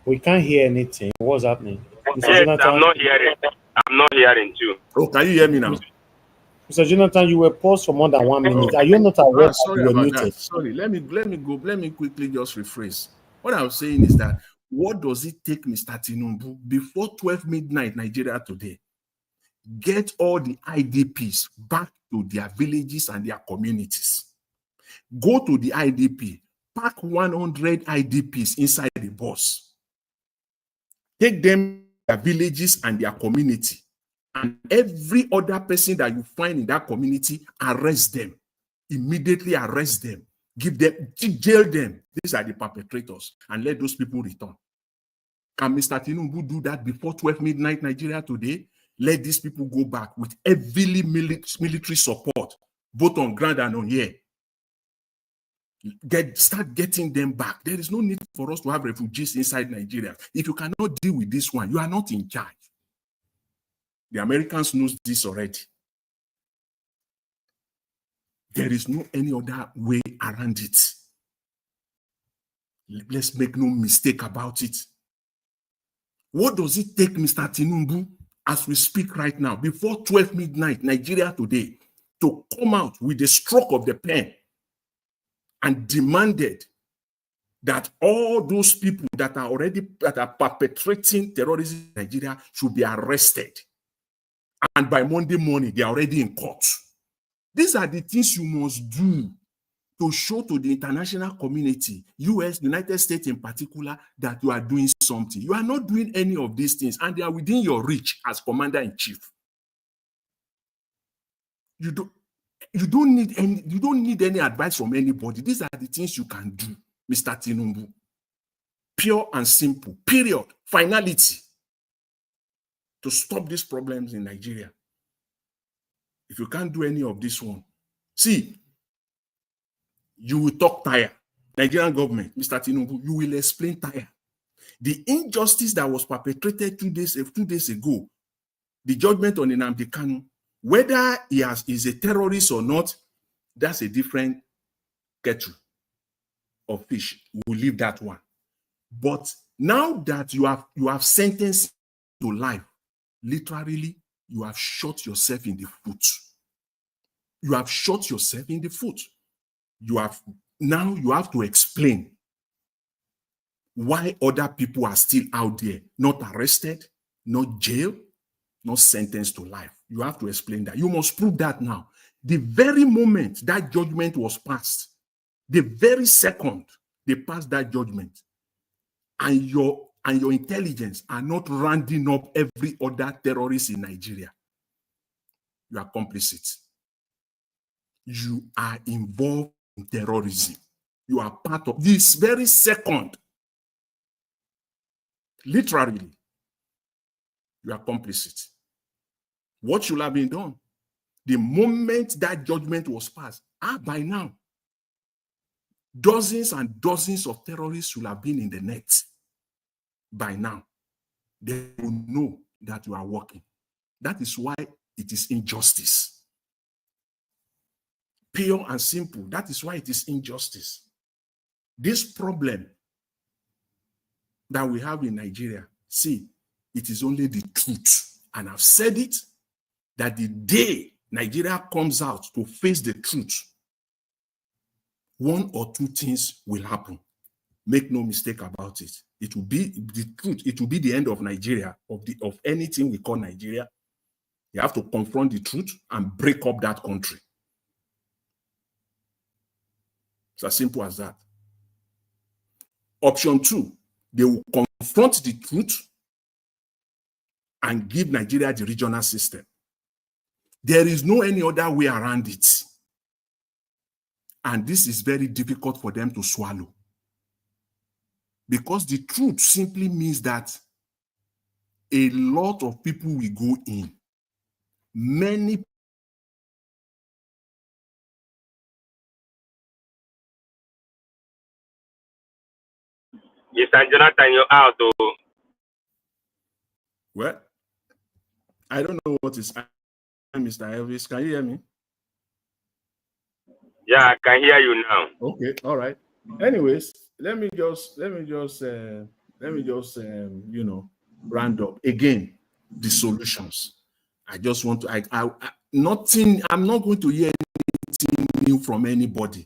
We can't hear anything. What's happening? Mr. Yes, I'm Jonathan, not hearing. I'm not hearing too. Oh, can you hear me now? Mr. Jonathan, you were paused for more than 1 minute. Oh, Are you not aware that sorry you were about muted? that. Sorry. Let me quickly just rephrase. What I was saying is that what does it take Mr. Tinubu before 12 midnight Nigeria today? Get all the IDPs back to their villages and their communities. Go to the IDP, pack 100 IDPs inside the bus. Take them to their villages and their community. And every other person that you find in that community, arrest them. Immediately arrest them. Give them, jail them. These are the perpetrators. And let those people return. Can Mr. Tinubu do that before 12 midnight Nigeria today? Let these people go back with heavily military support, both on ground and on air. Start getting them back. There is no need for us to have refugees inside Nigeria. If you cannot deal with this one, you are not in charge. The Americans know this already. There is no any other way around it. Let's make no mistake about it. What does it take Mr. Tinubu, as we speak right now, before 12 midnight, Nigeria today, to come out with a stroke of the pen and demanded that all those people that are perpetrating terrorism in Nigeria should be arrested? And by Monday morning, they are already in court. These are the things you must do to show to the international community, US, United States in particular, that you are doing something. You are not doing any of these things, and they are within your reach as commander-in-chief. You don't need any advice from anybody. These are the things you can do, Mr. Tinubu. Pure and simple. Period. Finality. To stop these problems in Nigeria. If you can't do any of this one, see, you will talk tire. Nigerian government, Mr. Tinubu, you will explain tire. The injustice that was perpetrated 2 days ago, the judgment on Nnamdi Kanu, whether he is a terrorist or not, that's a different kettle of fish. We'll leave that one. But now that you have sentenced to life, literally, you have shot yourself in the foot. You have shot yourself in the foot. Now you have to explain why other people are still out there, not arrested, not jailed, not sentenced to life. You have to explain that. You must prove that now. The very moment that judgment was passed, the very second they passed that judgment, and your intelligence are not rounding up every other terrorist in Nigeria, you are complicit. You are involved in terrorism. You are part of this very second. Literally, you are complicit. What should have been done? The moment that judgment was passed, by now, dozens and dozens of terrorists should have been in the net. By now, they will know that you are working. That is why it is injustice. Pure and simple. That is why it is injustice. This problem that we have in Nigeria, see, it is only the truth. And I've said it, that the day Nigeria comes out to face the truth, one or two things will happen. Make no mistake about it. It will be the truth. It will be the end of Nigeria, of anything we call Nigeria. You have to confront the truth and break up that country. It's as simple as that. Option 2, they will confront the truth and give Nigeria the regional system. There is no any other way around it. And this is very difficult for them to swallow. Because the truth simply means that a lot of people will go in. Many Mr. Jonathan, you're out. Oh. Well, I don't know what is Mr. Elvis. Can you hear me? Yeah, I can hear you now. Okay, all right. Anyways, let me just let me just round up again the solutions. I just want to nothing. I'm not going to hear anything new from anybody.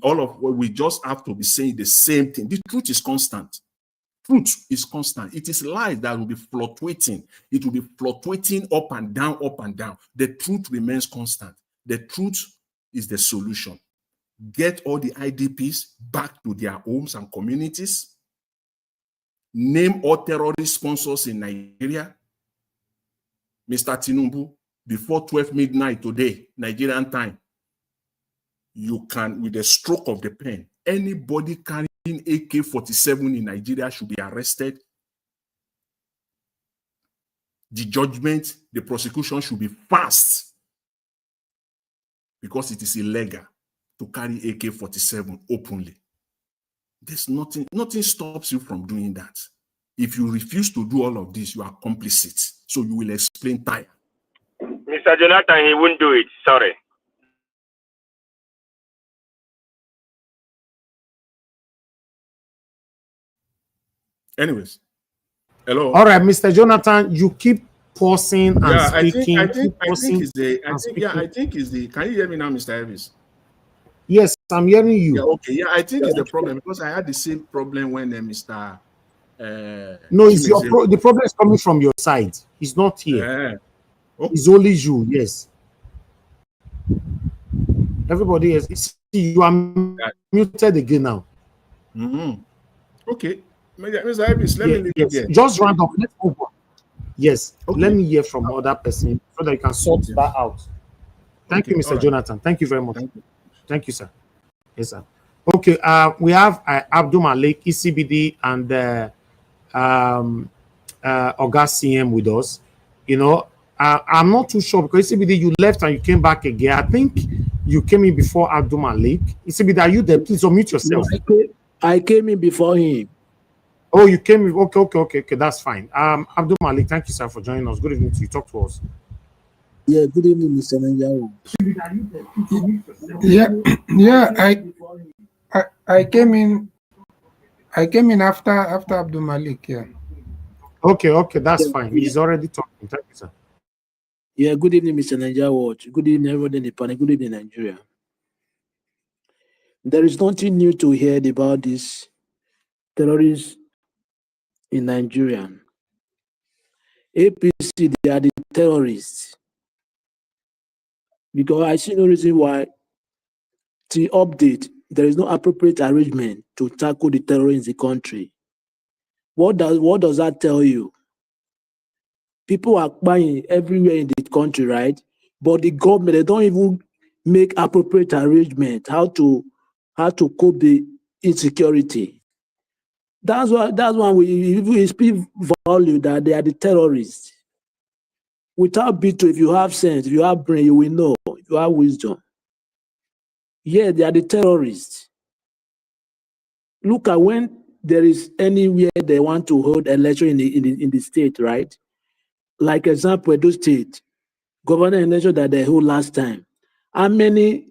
All of what we just have to be saying the same thing. The truth is constant. Truth is constant. It is lies that will be fluctuating. It will be fluctuating up and down, up and down. The truth remains constant. The truth is the solution. Get all the IDPs back to their homes and communities. Name all terrorist sponsors in Nigeria. Mr. Tinubu, before 12 midnight today, Nigerian time, you can, with a stroke of the pen, anybody carrying AK-47 in Nigeria should be arrested. The judgment, the prosecution should be fast because it is illegal to carry AK-47 openly. There's nothing stops you from doing that. If you refuse to do all of this, you are complicit. So you will explain time. Mr. Jonathan, he won't do it. Sorry. Anyways, hello. All right, Mr. Jonathan, you keep pausing and speaking. I think is the. Can you hear me now, Mr. Elvis? Yes, I'm hearing you. Yeah, okay. Yeah, I think it's the problem because I had the same problem when Mr. No, it's the problem is coming from your side. He's not here. Okay. It's only you. Yes. Everybody else. See, you are muted again now. Okay. Mr. Elvis, let me leave it here. Just round up. Let's move on. Yes. Okay. Let me hear from other person so that you can sort that out. Thank you, Mr. Jonathan. Thank you very much. Thank you, sir. Yes, sir. Okay. We have Abdul Malik, ECBD, and August CM with us. You know, I'm not too sure because ECBD, you left and you came back again. I think you came in before Abdul Malik. ECBD, are you there? Please unmute yourself. No, I came in before him. Oh, you came in. Okay. That's fine. Abdul Malik, thank you, sir, for joining us. Good evening to you. Talk to us. Yeah, good evening, Mr. Niggerians. I came in after Abdul Malik. Yeah. Okay, that's fine. He's already talking. Thank you, sir. Yeah, good evening, Mr. Niggerians. Good evening, everybody in the panel. Good evening, Nigeria. There is nothing new to hear about this terrorists in Nigeria. APC, they are the terrorists. Because I see no reason why, to update, there is no appropriate arrangement to tackle the terrorists in the country. What does that tell you? People are buying everywhere in the country, right? But the government, they don't even make appropriate arrangement how to cope the insecurity. That's why we speak value that they are the terrorists. Without betrayal, if you have sense, if you have brain, you will know. If you have wisdom. Yeah, they are the terrorists. Look at when there is anywhere they want to hold election in the state, right? Like example, Edo State, governor election that they hold last time. How many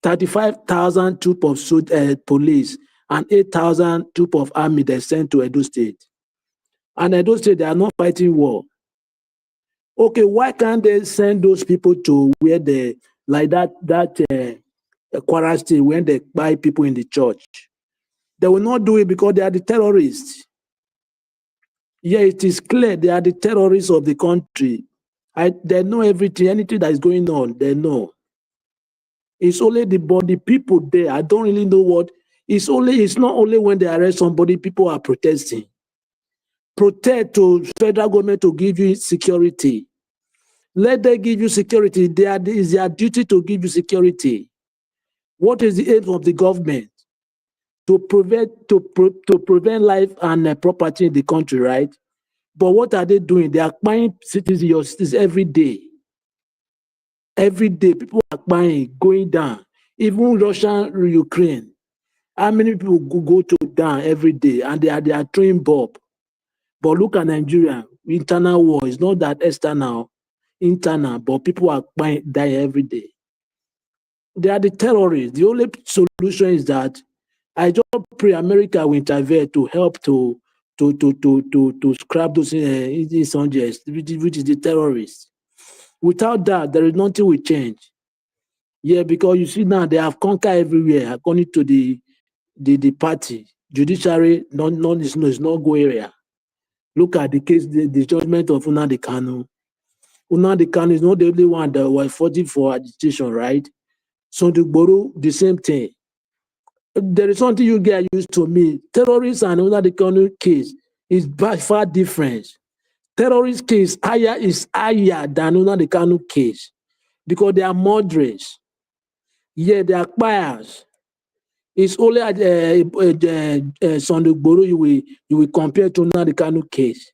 35,000 troops of police and 8,000 troops of army they sent to Edo State? And Edo State, they are not fighting war. Okay, why can't they send those people to where they, like that Kwara State, when they buy people in the church? They will not do it because they are the terrorists. Yeah, it is clear they are the terrorists of the country. They know everything, anything that is going on, they know. It's only the people there. I don't really know what. It's not only when they arrest somebody, people are protesting. Protest to federal government to give you security. Let them give you security. It's their duty to give you security. What is the aim of the government? To prevent life and property in the country, right? But what are they doing? They are buying citizens every day. Every day, people are buying, going down. Even Russia, Ukraine. How many people go to down every day? And they are throwing bomb. But look at Nigeria. Internal war. It's not that external, internal, but people are dying every day. They are the terrorists. The only solution is that I just pray America will intervene to help to to scrap those insurgents, which is the terrorists. Without that, there is nothing will change. Yeah, because you see now they have conquered everywhere according to the party. Judiciary, is not go area. Look at the case, the judgment of Nnamdi Kanu. Nnamdi Kanu is not the only one that was fighting for agitation, right? So the Gboro, the same thing. There is something you get used to me. Terrorists and Nnamdi Kanu case is by far different. Terrorist case is higher than Nnamdi Kanu case because they are murderers. Yeah, they are buyers. It's only at Sunday Gboro you will compare to Nnamdi Kanu case.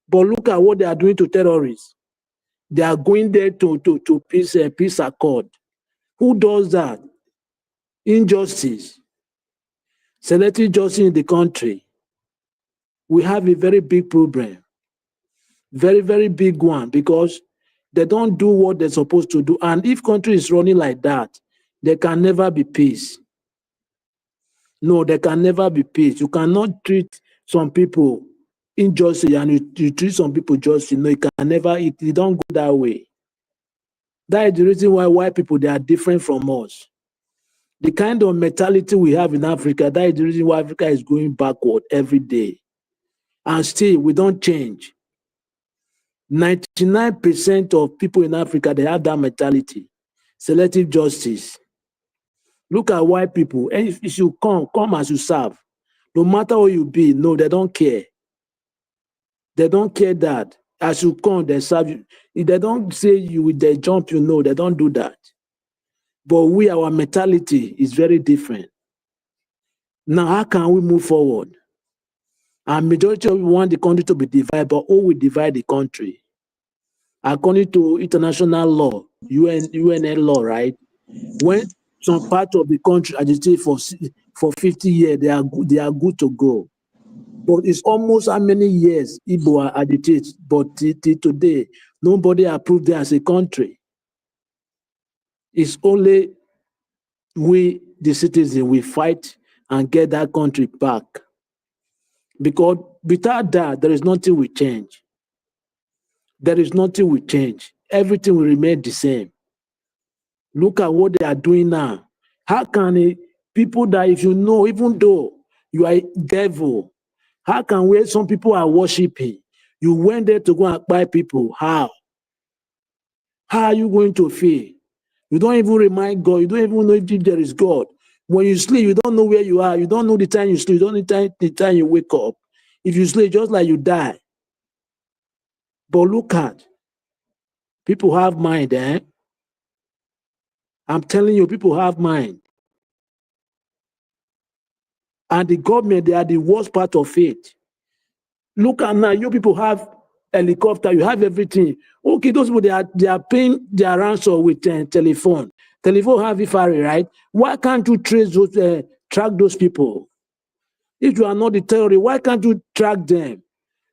But look at what they are doing to terrorists. They are going there to peace accord. Who does that? Injustice. Selective justice in the country. We have a very big problem. Very, very big one because they don't do what they're supposed to do. And if country is running like that, there can never be peace. No, there can never be peace. You cannot treat some people injustice and you treat some people justly. No, it can never, it don't go that way. That is the reason why white people, they are different from us. The kind of mentality we have in Africa, that is the reason why Africa is going backward every day. And still, we don't change. 99% of people in Africa, they have that mentality. Selective justice. Look at white people. And if you come as you serve. No matter who you be, no, they don't care. They don't care that. As you come, they serve you. If they don't say you, they jump, you know, they don't do that. But our mentality is very different. Now, how can we move forward? And majority of we want the country to be divided, but who will divide the country? According to international law, UNL law, right? When some part of the country agitate for 50 years, they are good to go. But it's almost how many years Igbo are agitated, but till today, nobody approved them as a country. It's only we, the citizens, we fight and get that country back. Because without that, there is nothing will change. There is nothing will change. Everything will remain the same. Look at what they are doing now. How can people that if you know, even though you are a devil, how can where some people are worshiping, you went there to go and buy people? How? How are you going to feel? You don't even remind God. You don't even know if there is God. When you sleep, you don't know where you are. You don't know the time you sleep. You don't know the time you wake up. If you sleep, just like you die. But look at, people have mind, eh? I'm telling you, people have mind. And the government, they are the worst part of it. Look at now, you people have helicopter, you have everything. Okay, those people, they are paying their ransom with telephone. Telephone have IFARI, right? Why can't you track those people? If you are not the terrorist, why can't you track them?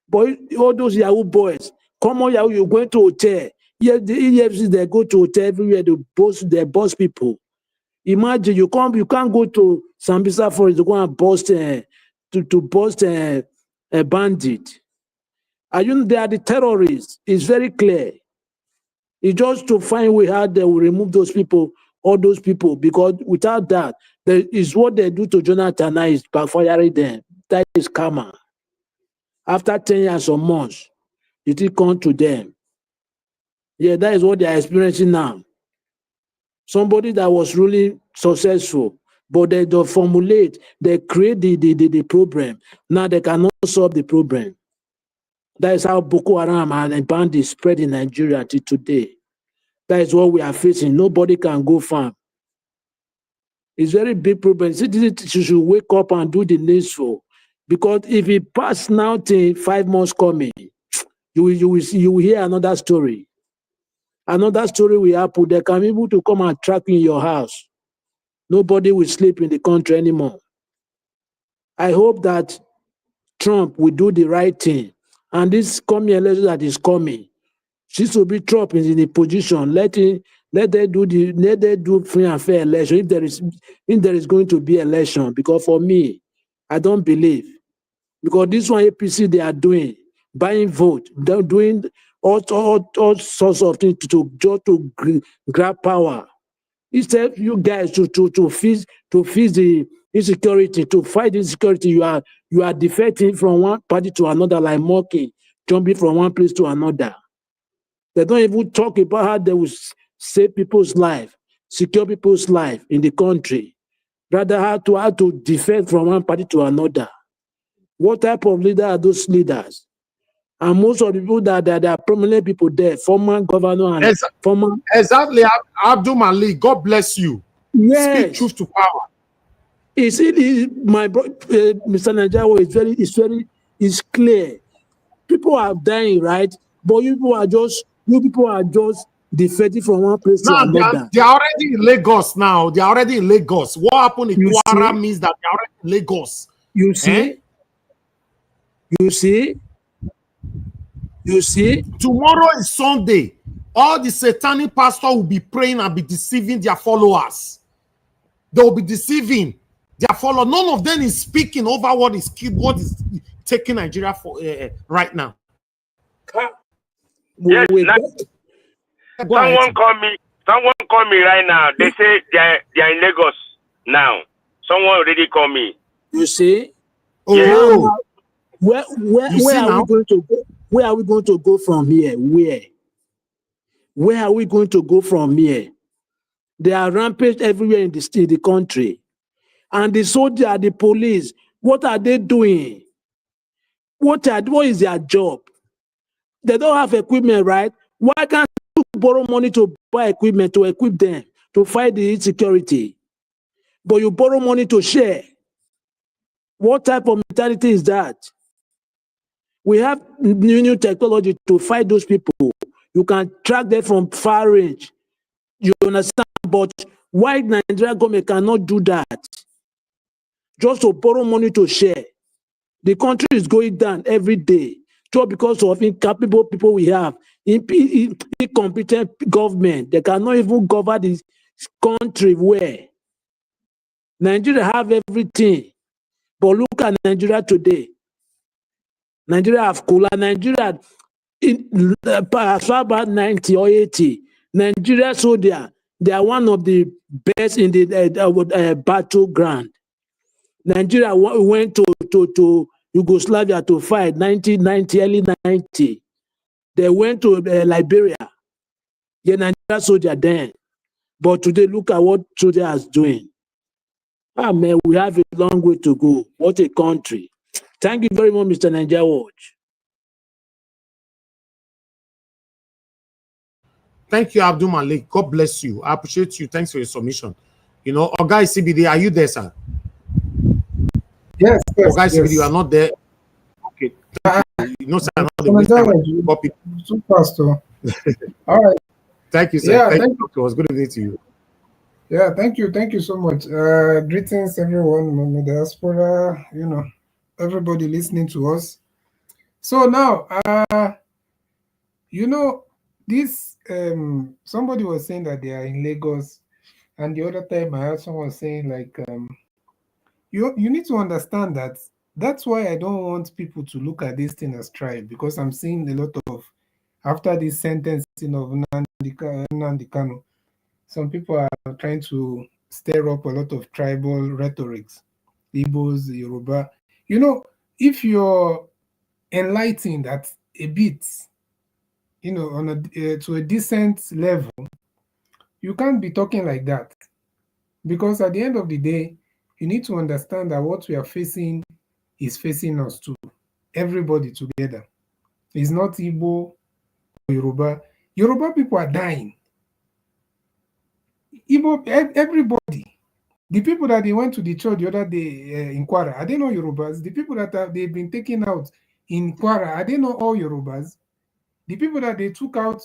But all those Yahoo boys, come on Yahoo, you're going to hotel. Yeah, the EFC, they go to hotel everywhere, they boss people. Imagine you can't go to Sambisa Forest to go and bust a bandit. They are the terrorists. It's very clear. It's just to find way how they will remove those people, all those people, because without that, is what they do to Jonathan now is backfiring them. That is karma. After 10 years or months, it will come to them. Yeah, that is what they are experiencing now. Somebody that was really successful, but they don't formulate, they create the problem. Now they cannot solve the problem. That is how Boko Haram and bandits spread in Nigeria till today. That is what we are facing. Nobody can go farm. It's very big problem. Citizens should wake up and do the needful. Because if it pass now till 5 months coming, you will hear another story. Another story will happen. They can be able to come and track you in your house. Nobody will sleep in the country anymore. I hope that Trump will do the right thing. And this coming election that is coming, since will be Trump is in the position, let them do free and fair election if there is going to be election. Because for me, I don't believe Because this one APC they are doing, buying vote, they're doing all sorts of things to grab power. Instead, you guys to fix the insecurity, to fight insecurity, you are defecting from one party to another, like mocking, jumping from one place to another. They don't even talk about how they will save people's life, secure people's life in the country. Rather, how to defect from one party to another. What type of leader are those leaders? And most of the people that are prominent people there, former governor and former. Exactly, Abdul Malik. God bless you. Speak Yes. truth to power. My Mr. Najawo is clear. People are dying, right? But you people are just defecting from one place to Now another. they are already in Lagos now. They are already in Lagos. What happened in You Kwara see? means that they are already in Lagos. You see? You see? You see? Tomorrow is Sunday. All the satanic pastor will be praying and be deceiving their followers. They will be deceiving their followers. None of them is speaking over what is taking Nigeria for right now. Yes, someone call me right now. They say they are in Lagos now. Someone already called me. You see? Oh, now, where are we going to go? Where are we going to go from here? Where are we going to go from here? There are rampage everywhere in the country. And the soldier, the police, what are they doing? What is their job? They don't have equipment, right? Why can't you borrow money to buy equipment to equip them to fight the insecurity? But you borrow money to share. What type of mentality is that? We have new technology to fight those people. You can track them from far range. You understand? But why Nigeria government cannot do that? Just to borrow money to share. The country is going down every day just because of incapable people we have, incompetent government. They cannot even govern this country well. Nigeria have everything, but look at Nigeria today. Nigeria have cool. Nigeria, as far about 90 or 80, Nigeria soldier, they are one of the best in the battleground. Nigeria went to Yugoslavia to fight 1990, early 90. They went to Liberia. Yeah, Nigeria soldier then. But today, look at what soldier is doing. Ah, man, we have a long way to go. What a country. Thank you very much, Mr. Nigeria Watch. Thank you, Abdul Malik. God bless you. I appreciate you. Thanks for your submission. You know, Ogai CBD, are you there, sir? Yes, yes, Ogai CBD, yes. you are not there. Okay. You know, sir, I'm not the waste time. Too fast, though. All right. Thank you, sir. Yeah, thank you. It was good evening to you. Yeah, thank you. Thank you so much. Greetings, everyone in the diaspora, everybody listening to us. So now, this, somebody was saying that they are in Lagos, and the other time I heard someone saying, like, you need to understand that that's why I don't want people to look at this thing as tribe, because I'm seeing a lot of, after this sentencing of Nnamdi Kanu, some people are trying to stir up a lot of tribal rhetorics, Igbos, Yoruba. If you're enlightened at a bit, on to a decent level, you can't be talking like that. Because at the end of the day, you need to understand that what we are facing is facing us too. Everybody together. It's not Igbo or Yoruba. Yoruba people are dying. Igbo, everybody. The people that they went to the church the other day in Kwara, are they not Yorubas? The people that they've been taken out in Kwara, are they not all Yorubas? The people that they took out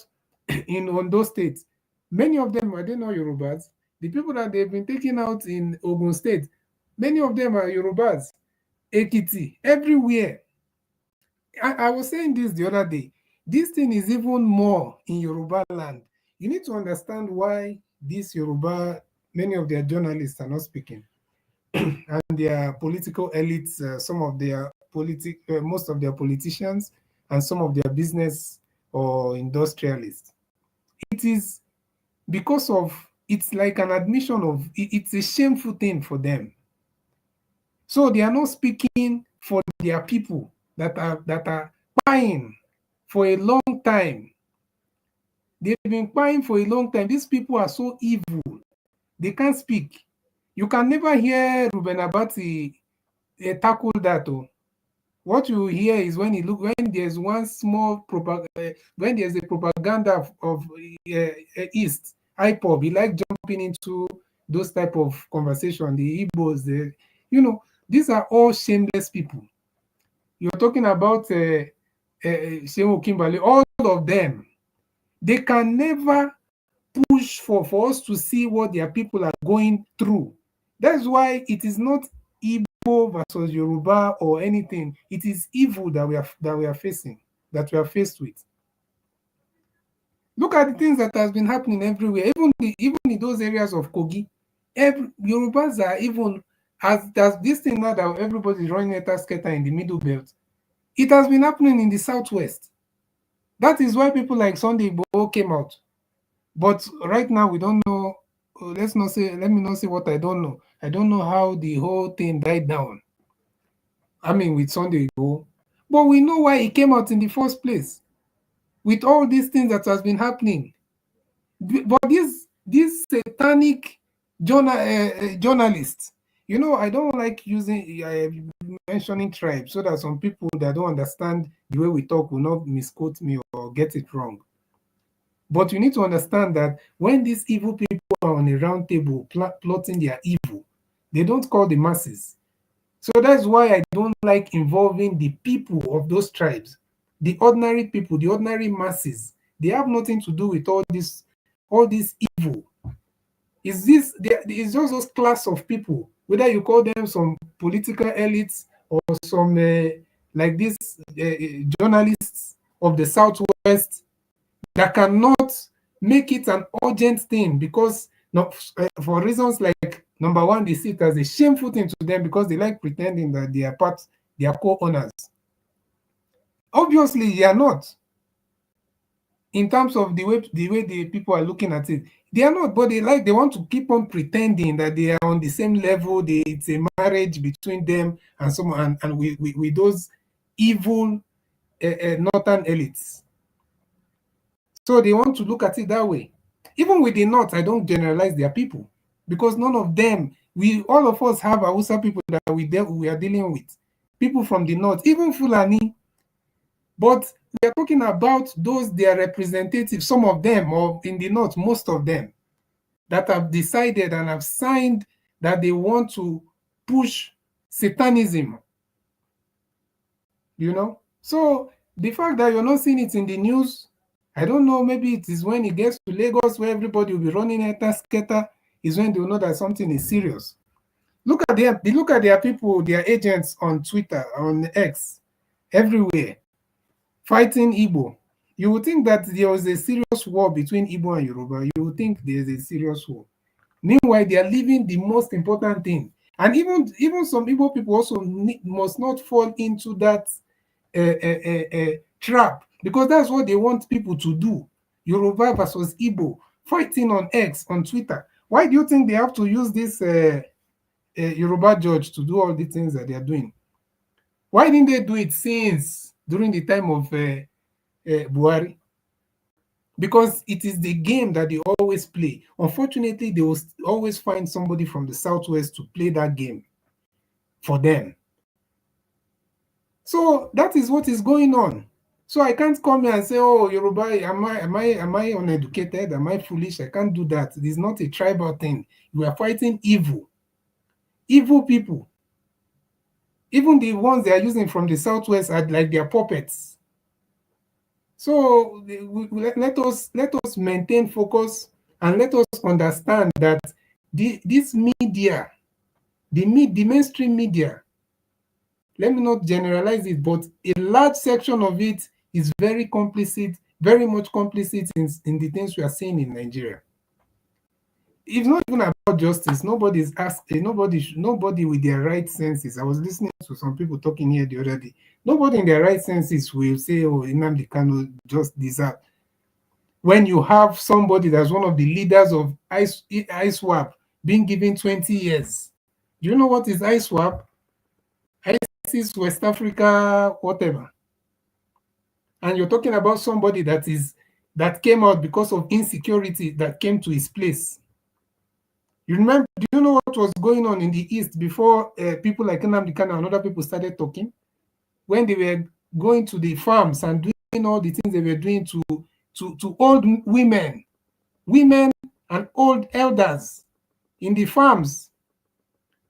in Ondo State, many of them, are they not Yorubas? The people that they've been taken out in Ogun State, many of them are Yorubas. Ekiti, everywhere. I was saying this the other day. This thing is even more in Yoruba land. You need to understand why this Yoruba, many of their journalists are not speaking. And their political elites, some of their most of their politicians and some of their business or industrialists. It is because of, it's like an admission of, it's a shameful thing for them. So they are not speaking for their people that are crying for a long time. They've been crying for a long time. These people are so evil. They can't speak. You can never hear Ruben Abati tackle that. Oh. What you hear is when there's one small when there's a propaganda of East IPOB, he like jumping into those type of conversation. The Igbos, these are all shameless people. You're talking about Shemo Kimberley, all of them. They can never push for us to see what their people are going through. That's why it is not Igbo versus Yoruba or anything. It is evil that we are facing, that we are faced with. Look at the things that has been happening everywhere, even in those areas of Kogi. Yorubas are even as this thing now that everybody's running a skater in the middle belt. It has been happening in the southwest. That is why people like Sunday Igboho came out. But right now, we don't know. Let me not say what I don't know. I don't know how the whole thing died down. I mean, with Sunday Igboho. But we know why he came out in the first place. With all these things that has been happening. But these satanic journalists, I don't like mentioning tribes so that some people that don't understand the way we talk will not misquote me or get it wrong. But you need to understand that when these evil people are on a round table plotting their evil, they don't call the masses. So that's why I don't like involving the people of those tribes, the ordinary people, the ordinary masses. They have nothing to do with all this evil. It's just those class of people, whether you call them some political elites or some like these journalists of the Southwest, that cannot make it an urgent thing because for reasons like, number one, they see it as a shameful thing to them because they like pretending that they are co-owners. Obviously, they are not. In terms of the way the people are looking at it, they are not, but they want to keep on pretending that they are on the same level. It's a marriage between them and someone and with those evil northern elites. So they want to look at it that way. Even with the North, I don't generalize their people because none of them, all of us have Hausa people that we are dealing with. People from the North, even Fulani. But we are talking about their representatives, some of them, or in the North, most of them, that have decided and have signed that they want to push Satanism. So the fact that you're not seeing it in the news, I don't know, maybe it is when it gets to Lagos where everybody will be running a skater, is when they will know that something is serious. Look at their people, their agents on Twitter, on X, everywhere, fighting Igbo. You would think that there was a serious war between Igbo and Yoruba. You would think there's a serious war. Meanwhile, they are leaving the most important thing. And even some Igbo people also must not fall into that trap, because that's what they want people to do. Yoruba versus Igbo, fighting on X, on Twitter. Why do you think they have to use this Yoruba judge to do all the things that they are doing? Why didn't they do it since during the time of Buhari? Because it is the game that they always play. Unfortunately, they will always find somebody from the Southwest to play that game for them. So that is what is going on. So I can't come here and say, oh, Yoruba, am I uneducated? Am I foolish? I can't do that. It is not a tribal thing. We are fighting evil. Evil people. Even the ones they are using from the Southwest are like their puppets. So let us maintain focus and let us understand that this media, the mainstream media, let me not generalize it, but a large section of it is very complicit, very much complicit in the things we are seeing in Nigeria. it's not even about justice. Nobody's asking, nobody with their right senses. I was listening to some people talking here the other day. Nobody in their right senses will say, oh, Nnamdi Kanu just deserve. When you have somebody that's one of the leaders of ISWAP being given 20 years. Do you know what is ISWAP? ISIS, West Africa, whatever. And you're talking about somebody that came out because of insecurity that came to his place. You remember, do you know what was going on in the East before people like Nnamdi Kanu and other people started talking? When they were going to the farms and doing all the things they were doing to old women and old elders in the farms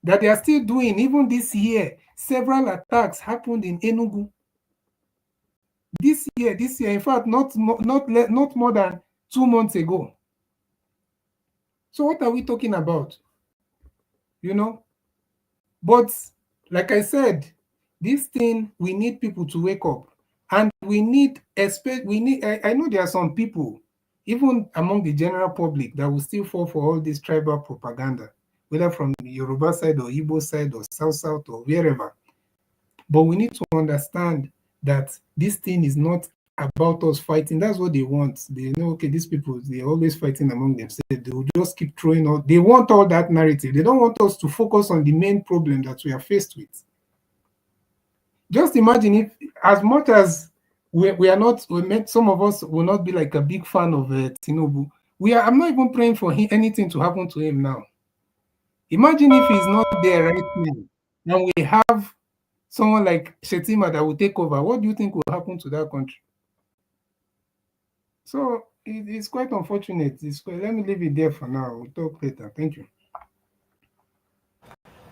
that they are still doing. Even this year, several attacks happened in Enugu. This year, in fact, not more than 2 months ago. So what are we talking about? You know? But like I said, this thing, we need people to wake up. And I know there are some people, even among the general public, that will still fall for all this tribal propaganda, whether from the Yoruba side or Igbo side or South or wherever. But we need to understand that this thing is not about us fighting. That's what they want. They know, okay, these people, they're always fighting among themselves. They will just keep throwing out. They want all that narrative. They don't want us to focus on the main problem that we are faced with. Just imagine if, as much as some of us will not be like a big fan of Tinubu. I'm not even praying for anything to happen to him now. Imagine if he's not there right now, and we have someone like Shetima that will take over. What do you think will happen to that country? So it's quite unfortunate. Let me leave it there for now. We'll talk later. Thank you.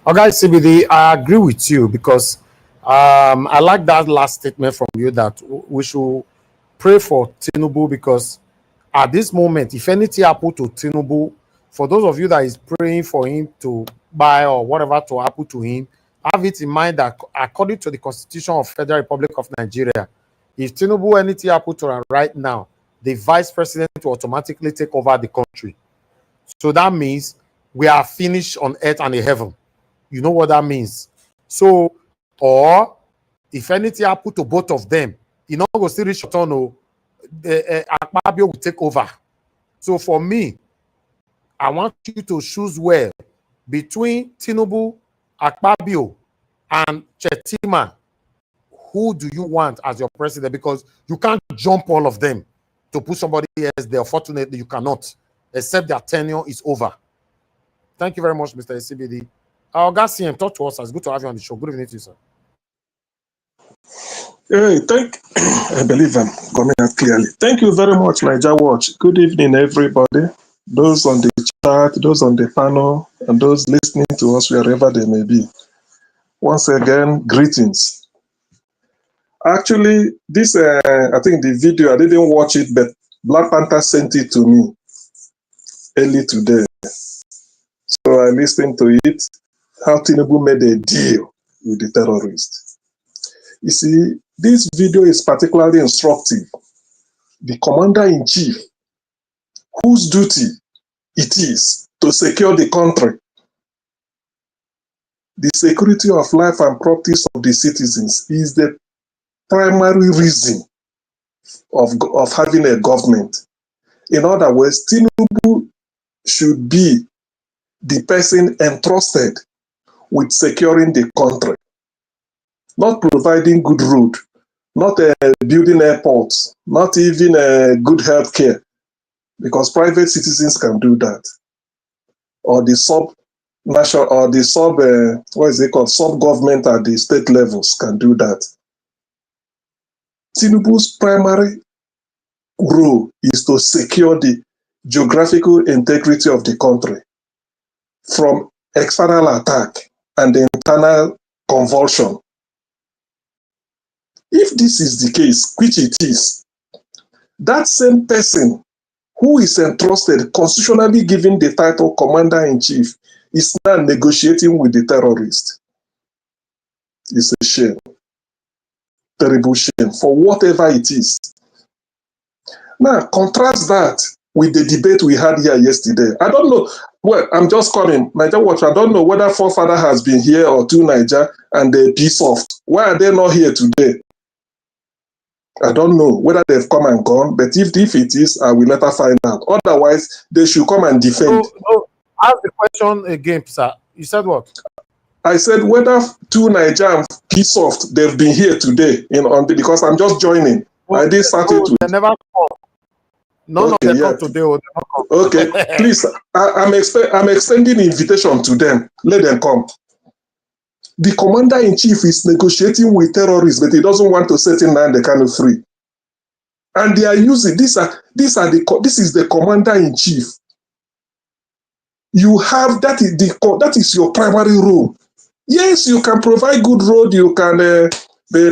Okay, CBD, I agree with you because I like that last statement from you that we should pray for Tinubu, because at this moment, if anything happen to Tinubu, for those of you that is praying for him to buy or whatever to happen to him, have it in mind that according to the Constitution of Federal Republic of Nigeria, if Tinubu anything happen to him right now, the vice president will automatically take over the country. So that means we are finished on earth and in heaven. You know what that means? So, or if anything happen to both of them, you know, go still reach Akpabio will take over. So for me, I want you to choose well between Tinubu, Akpabio, and Chetima. Who do you want as your president? Because you can't jump all of them to put somebody else there. Fortunately, you cannot, except their tenure is over. Thank you very much, Mr. CBD. Our guest CM, talk to us. It's good to have you on the show. Good evening to you, sir. Hey, I believe I'm coming out clearly. Thank you very much, Niger Watch. Good evening, everybody. Those on the chat, those on the panel, and those listening to us wherever they may be. Once again, greetings. Actually, this, I think the video, I didn't watch it, but Black Panther sent it to me early today. So I listened to it, how Tinubu made a deal with the terrorists. You see, this video is particularly instructive. The commander-in-chief, whose duty it is to secure the country, the security of life and properties of the citizens, is the primary reason of having a government. In other words, Tinubu should be the person entrusted with securing the country, not providing good road, not building airports, not even good health care, because private citizens can do that, or the sub-national, or the sub-government at the state levels can do that. Tinubu's primary role is to secure the geographical integrity of the country from external attack and internal convulsion. If this is the case, which it is, that same person who is entrusted, constitutionally given the title Commander-in-Chief, is now negotiating with the terrorists. It's a shame. Terrible shame for whatever it is. Now, contrast that with the debate we had here yesterday. I don't know. Well, I'm just coming. Niger Watch, I don't know whether forefather has been here or two Niger and they peace off. Why are they not here today? I don't know whether they've come and gone, but if it is, I will later find out. Otherwise, they should come and defend. No, ask the question again, sir. You said what? I said whether two Niger and peace off, they've been here today because I'm just joining. I did start it. They never come. None of them come today. Or come. Okay, please, I'm extending invitation to them. Let them come. The commander-in-chief is negotiating with terrorists, but he doesn't want to set Nnamdi Kanu free. And they are using this is the commander-in-chief. You have that is your primary role. Yes, you can provide good road. You can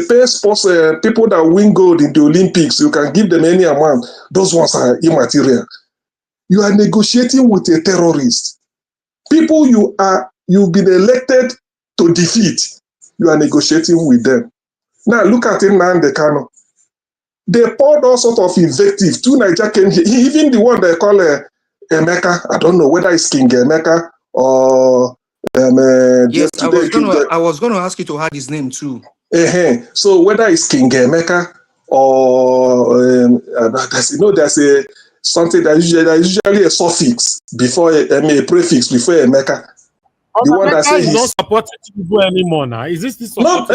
pay sports people that win gold in the Olympics. You can give them any amount. Those ones are immaterial. You are negotiating with a terrorist. People you've been elected to defeat. You are negotiating with them. Now look at Nnamdi Kanu. They poured all sorts of invective. Two Niger came here. Even the one they call Emeka. I don't know whether it's King Emeka or yes, I was going to ask you to add his name too. So whether it's King Emeka or there's a something that usually a suffix before a prefix before Emeka. The one that says he's not supporting Tinubu anymore now. Is this no,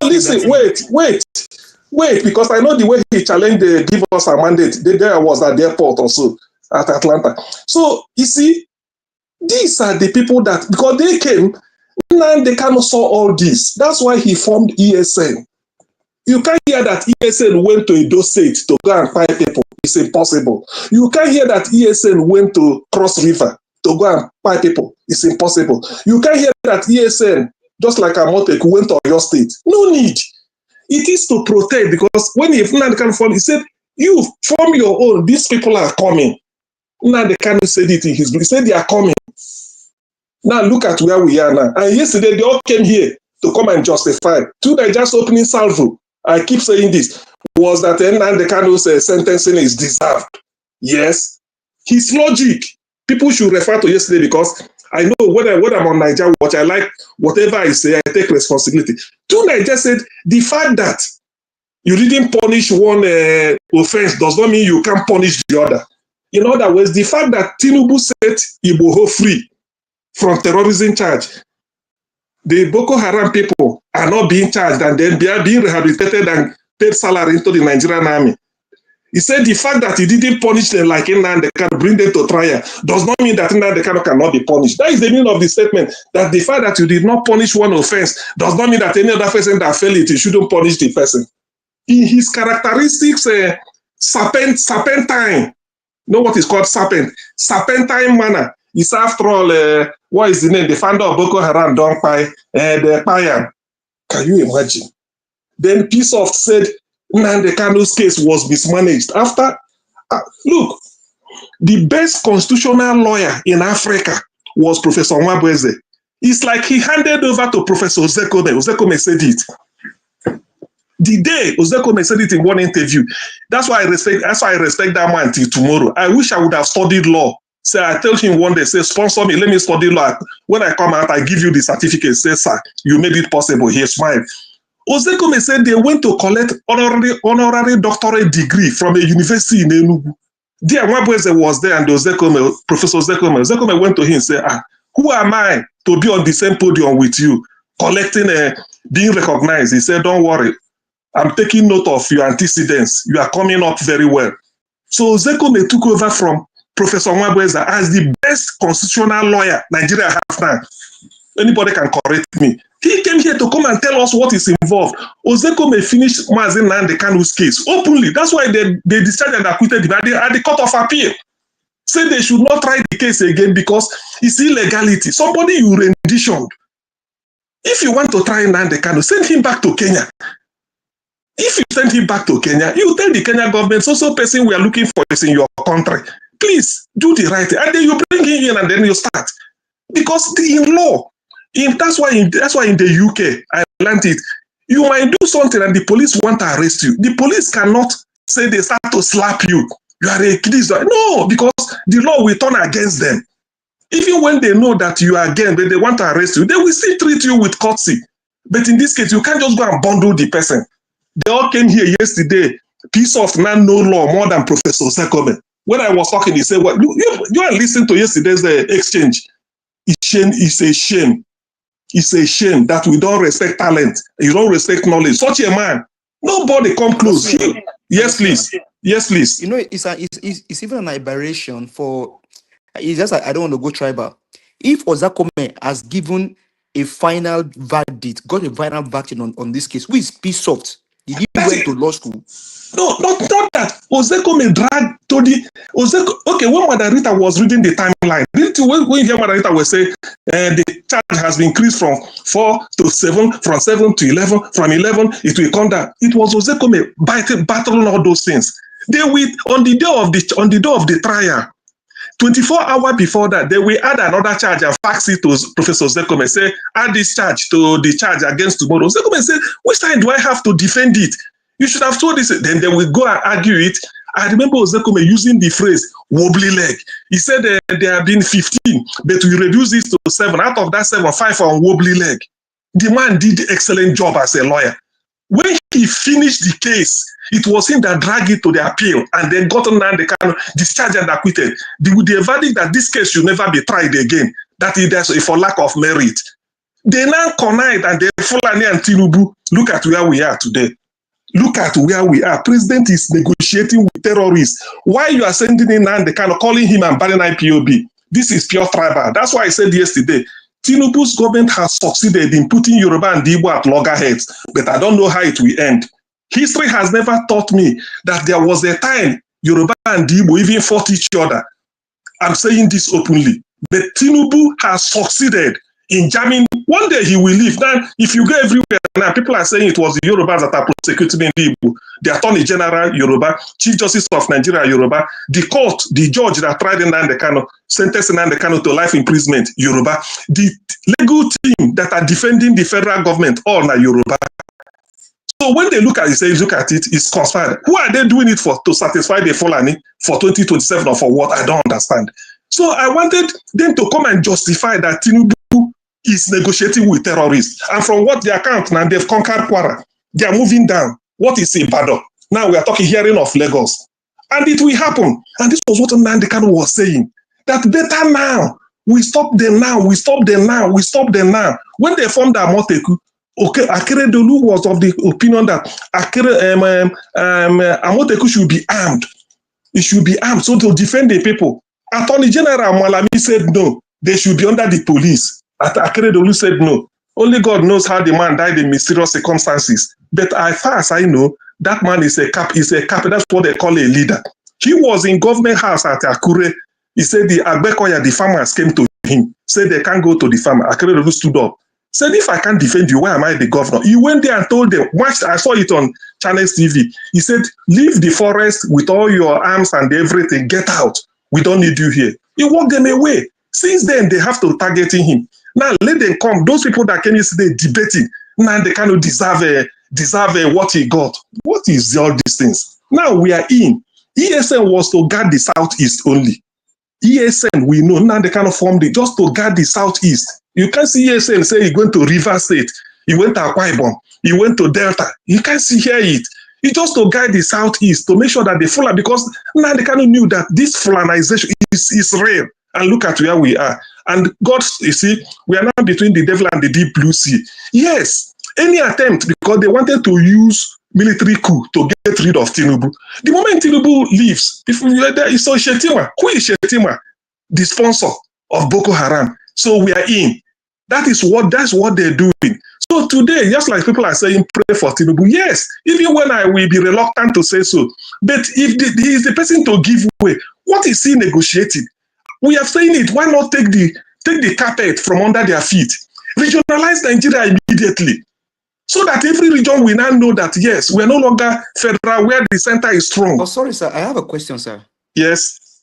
listen, wait, because I know the way he challenged the give us a mandate. There was at the airport also at Atlanta. So you see, these are the people that because they came, and they cannot saw all this. That's why he formed ESN. You can't hear that ESN went to Edo State to go and fight people. It's impossible. You can't hear that ESN went to Cross River to go and fight people. It's impossible. You can't hear that ESN, just like Amotek, went to your state. No need. It is to protect because when Nnamdi Kanu formed, he said, you form your own. These people are coming. Nnamdi Kanu said it in his book. He said they are coming. Now look at where we are now. And yesterday they all came here to come and justify. Today just opening salvo. I keep saying this, was that Nnamdi Kanu's sentencing is deserved. Yes. His logic, people should refer to yesterday because I know when I'm on Niger Watch, I like whatever I say, I take responsibility. Two Niger said, the fact that you didn't punish one offense does not mean you can't punish the other. In other words, the fact that Tinubu set Igboho free from terrorism charge, the Boko Haram people are not being charged and then they are being rehabilitated and paid salary into the Nigerian army. He said the fact that he didn't punish them like Nnamdi Kanu, bring them to trial, does not mean that Nnamdi Kanu cannot be punished. That is the meaning of the statement, that the fact that you did not punish one offense does not mean that any other person that failed it, you shouldn't punish the person. In his characteristics, serpentine, you know what is called serpentine manner. It's after all, what is the name? The founder of Boko Haram, Don Pai, the Payan. Can you imagine? Then Peace Off said Nnamdi Kanu's case was mismanaged. After, look, the best constitutional lawyer in Africa was Professor Nwabweze. It's like he handed over to Professor Ozekome. Ozekome said it. The day Ozekome said it in one interview. That's why I respect that man till tomorrow. I wish I would have studied law. So I tell him one day, say, sponsor me, let me study law. When I come out, I give you the certificate. Say, sir, you made it possible. He smiled. Ozekome said they went to collect honorary doctorate degree from a university in Enugu. There, Nwabweze was there and Professor Ozekome went to him and said, who am I to be on the same podium with you, collecting, being recognized? He said, don't worry. I'm taking note of your antecedents. You are coming up very well. So Ozekome took over from Professor Nwabweze as the best constitutional lawyer Nigeria has now. Anybody can correct me. He came here to come and tell us what is involved. Ozekome finished Mazi Nnamdi Kanu's case openly. That's why they discharged and acquitted him at the Court of Appeal. Say they should not try the case again because it's illegality. Somebody you renditioned. If you want to try Nnamdi Kanu, send him back to Kenya. If you send him back to Kenya, you tell the Kenya government, so person we are looking for is in your country. Please do the right thing. And then you bring him in and then you start. Because in law, that's why in the UK, I learned it. You might do something and the police want to arrest you. The police cannot say they start to slap you. You are a this. No, because the law will turn against them. Even when they know that you are again, but they want to arrest you, they will still treat you with courtesy. But in this case, you can't just go and bundle the person. They all came here yesterday. Piece of man, no law more than Professor Sekome. When I was talking, he said, "Well, you are listening to yesterday's exchange. It's a shame. It's a shame that we don't respect talent. You don't respect knowledge. Such a man, nobody come close." Yes, please. Yes, please. You know, it's even an aberration for. It's just I don't want to go tribal. If Ozakome has given a final verdict, got a final verdict on this case, who is P-Soft? Did he went to law school? No, not that. Ozeko may drag to the Ozeko. Okay, when Madarita was reading the timeline, when you hear Madarita will say the charge has been increased from 4 to 7, from 7 to 11, from 11 it will come down. It was Ozeko may battling all those things. They will on the day of the trial. 24 hours before that, they will add another charge and fax it to Professor Zekome, say, add this charge to the charge against tomorrow. Zekome say, which time do I have to defend it? You should have told this. Then they will go and argue it. I remember Zekome using the phrase, wobbly leg. He said there have been 15, but we reduce this to 7. Out of that 7, 5 on wobbly leg. The man did an excellent job as a lawyer. When he finished the case, it was him that dragged it to the appeal and then gotten down the kind of discharged and acquitted. The verdict that this case should never be tried again, that is for lack of merit. They now connive and they Fulani and Tinubu. Look at where we are today. Look at where we are. President is negotiating with terrorists. Why you are sending in and they kind of calling him and banning IPOB? This is pure tribal. That's why I said yesterday, Tinubu's government has succeeded in putting Yoruba and Igbo at loggerheads, but I don't know how it will end. History has never taught me that there was a time Yoruba and Igbo even fought each other. I'm saying this openly. But Tinubu has succeeded in jamming. One day he will leave. Now, if you go everywhere now, people are saying it was the Yorubas that are prosecuting in Igbo. The Attorney General Yoruba, Chief Justice of Nigeria Yoruba, the court, the judge that tried Nnamdi Kanu, sentencing Nnamdi Kanu to life imprisonment Yoruba, the legal team that are defending the federal government, all are Yoruba. So when they look at it, say, look at it, it's conspired. Who are they doing it for? To satisfy the Fulani for 2027 or for what? I don't understand. So I wanted them to come and justify that Tinubu is negotiating with terrorists. And from what they account now, they've conquered Kwara. They are moving down. What is Ibadan? Now we are talking hearing of Lagos. And it will happen. And this was what Nnamdi Kanu was saying. That better now. We stop them now. We stop them now. We stop them now. When they formed Amoteku, okay, Akeredolu was of the opinion that Amoteku should be armed. It should be armed so to defend the people. Attorney General Malami said no. They should be under the police. Akeredolu said no. Only God knows how the man died in mysterious circumstances. But as far as I know, that man is a cap. That's what they call a leader. He was in government house at Akure. He said the Agbekoya, the farmers came to him. Said they can't go to the farmer. Akeredolu stood up. Said, if I can't defend you, why am I the governor? He went there and told them, I saw it on Channels TV. He said, leave the forest with all your arms and everything. Get out. We don't need you here. He walked them away. Since then, they have to targeting him. Now, let them come. Those people that came yesterday debating, now they kind of deserve what he got. What is all these things? Now we are in. ESN was to guard the southeast only. ESN, we know, now they kind of formed it just to guard the southeast. You can't see ESN say he went to River State, he went to Akwa Ibom, he went to Delta. You can't see hear it. It's just to guide the southeast to make sure that they Fulani, because now they kind of knew that this Fulanization is real. And look at where we are. And God, you see, we are now between the devil and the deep blue sea. Yes, any attempt, because they wanted to use military coup to get rid of Tinubu. The moment Tinubu leaves, if we are there, so Shetima, who is Shetima? The sponsor of Boko Haram. So we are in. That's what they're doing. So today, just like people are saying, pray for Tinubu. Yes, even when I will be reluctant to say so. But if he is the person to give way, what is he negotiating? We have seen it. Why not take the carpet from under their feet? Regionalize Nigeria immediately. So that every region will now know that, yes, we are no longer federal where the center is strong. Oh, sorry, sir. I have a question, sir. Yes.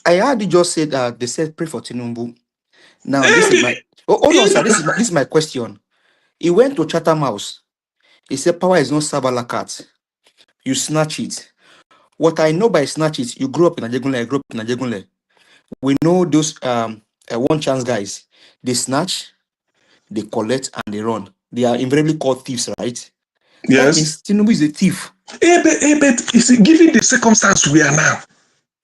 I heard you just said that they said pray for Tinubu. Now, this is my... Oh, hold on, sir. This is my question. He went to Chatham House. He said power is not Sabalakat. You snatch it. What I know by snatch is you grew up in Ajegunle, I grew up in Ajegunle. We know those one chance guys. They snatch, they collect, and they run. They are invariably called thieves, right? That Yes. means Tinubu is a thief. But you see, given the circumstance we are now,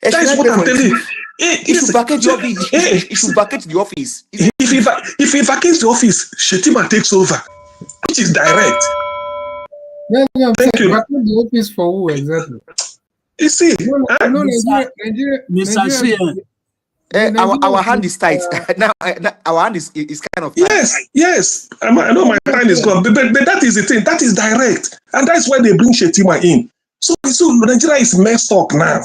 Should that is I what pray I'm for a telling you. thief? He should vacate the office. He should vacate the office. He's a thief. If he vacates the office, Shetima takes over, which is direct. That's what I'm Thank saying. you. Vacate the office for who exactly? You see, Mr. Mr. CN, Our hand is tight. Now our hand is kind of tight. yes. I know my time is gone, but that is the thing. That is direct, and that's why they bring Shetima in. So Nigeria is messed up now.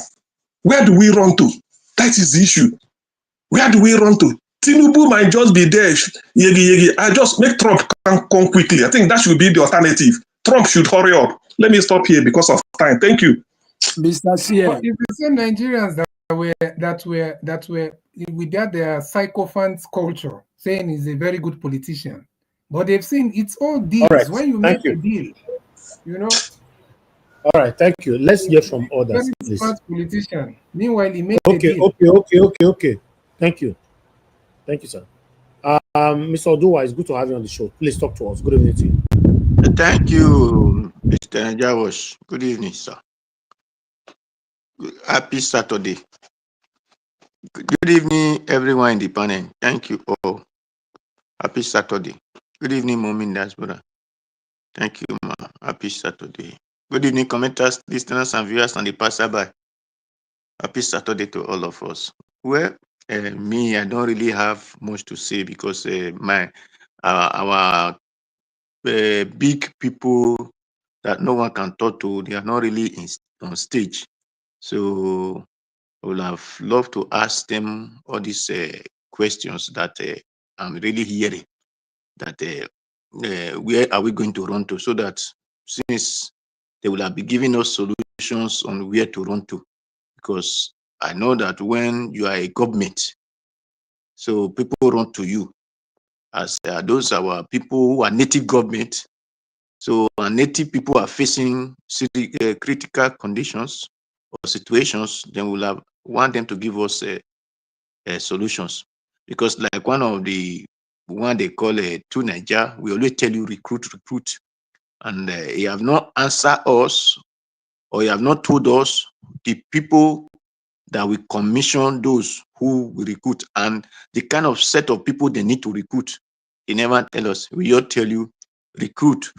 Where do we run to? That is the issue. Where do we run to? Tinubu might just be there. Yegi. I just make Trump come quickly. I think that should be the alternative. Trump should hurry up. Let me stop here because of time. Thank you. Mr. CN. But if the same Nigerians that were with their sycophants culture, saying he's a very good politician, but they've seen it's all deals. All right. When you Thank make you. a deal, you know. All right, thank you. Let's hear from others, Very please. smart politician. Meanwhile, he made a deal. Okay. Thank you, sir. Mr. Oduwa, it's good to have you on the show. Please talk to us. Good evening to you. Thank you, Mr. Jawosh. Good evening, sir. Happy Saturday. Good evening, everyone in the panel. Thank you all. Happy Saturday. Good evening, Momin Dasbora. Thank you, ma. Happy Saturday. Good evening, commenters, listeners, and viewers on the passerby. Happy Saturday to all of us. Well, me, I don't really have much to say because our big people that no one can talk to, they are not really on stage. So I would have loved to ask them all these questions that I'm really hearing. That where are we going to run to? So that since they will have been giving us solutions on where to run to, because I know that when you are a government, so people run to you as those are our people who are native government. So our native people are facing critical conditions or situations, then we'll want them to give us solutions. Because like one they call to Niger, we always tell you recruit, and you have not answered us or you have not told us the people that we commission those who we recruit and the kind of set of people they need to recruit. He never tell us. We all tell you recruit,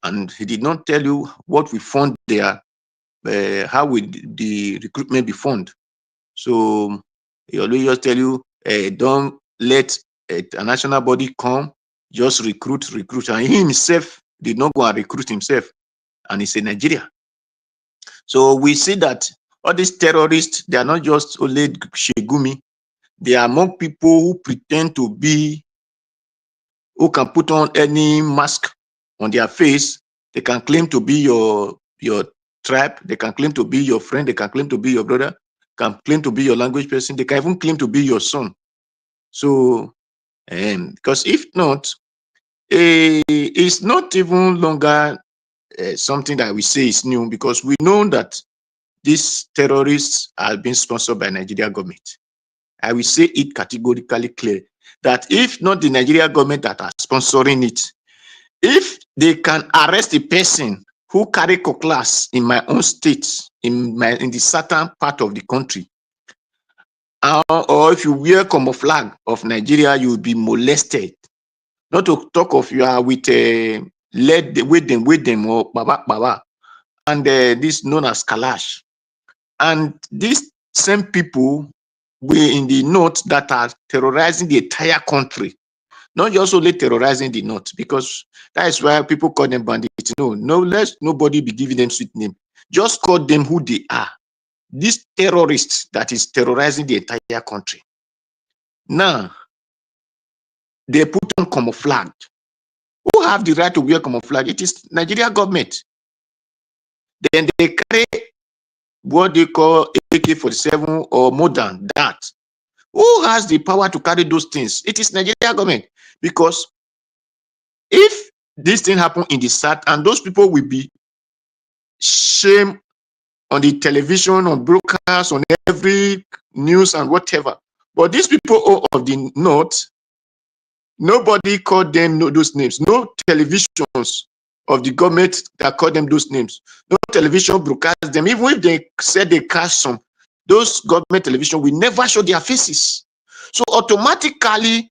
and he did not tell you what we fund there, how would the recruitment be funded. So he always just tell you, don't let a national body come, just recruit, and he himself did not go and recruit himself, and he's in Nigeria. So we see that all these terrorists, they are not just only Shegumi, they are among people who pretend to be, who can put on any mask on their face. They can claim to be your tribe, they can claim to be your friend, they can claim to be your brother, can claim to be your language person, they can even claim to be your son. So, because if not, it's not even longer something that we say is new, because we know that these terrorists are being sponsored by Nigeria government. I will say it categorically clear that if not the Nigeria government that are sponsoring it, if they can arrest a person who carry cutlass in my own state, in the southern part of the country, or if you wear camouflage of Nigeria, you will be molested. Not to talk of you are with with them or baba, and this known as kalash. And these same people were in the north that are terrorizing the entire country. Not just only terrorizing the north, because that is why people call them bandits. No, let nobody be giving them sweet name. Just call them who they are. These terrorists that is terrorizing the entire country. Now, they put on camouflage. Who have the right to wear camouflage? It is Nigeria government. Then they carry what they call AK-47 or more than that. Who has the power to carry those things? It is Nigeria government. Because if this thing happen in the south, and those people will be shamed on the television, on broadcast, on every news and whatever. But these people of the North, nobody called them those names. No televisions of the government that called them those names. No television broadcast them. Even if they said they cast some, those government television will never show their faces. So automatically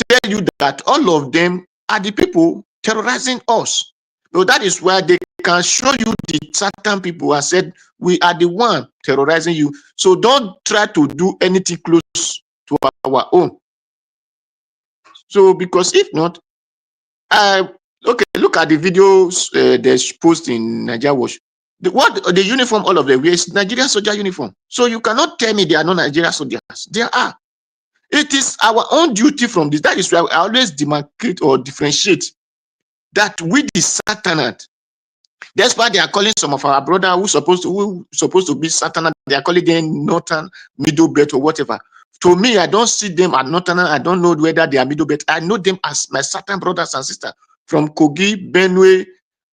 tell you that all of them are the people terrorizing us. So that is why they can show you the certain people and said, we are the one terrorizing you. So don't try to do anything close to our own. So because if not, okay, look at the videos they post in Nigeria Watch. The uniform, all of them wear is Nigerian soldier uniform. So you cannot tell me they are not Nigerian soldiers. They are. It is our own duty from this. That is why I always demarcate or differentiate that with the Satanate. That's why they are calling some of our brother who supposed to be Satanate. They are calling them Northern, Middle Belt or whatever. To me, I don't see them as Northern. I don't know whether they are Middle Belt. I know them as my Satan brothers and sisters from Kogi, Benue,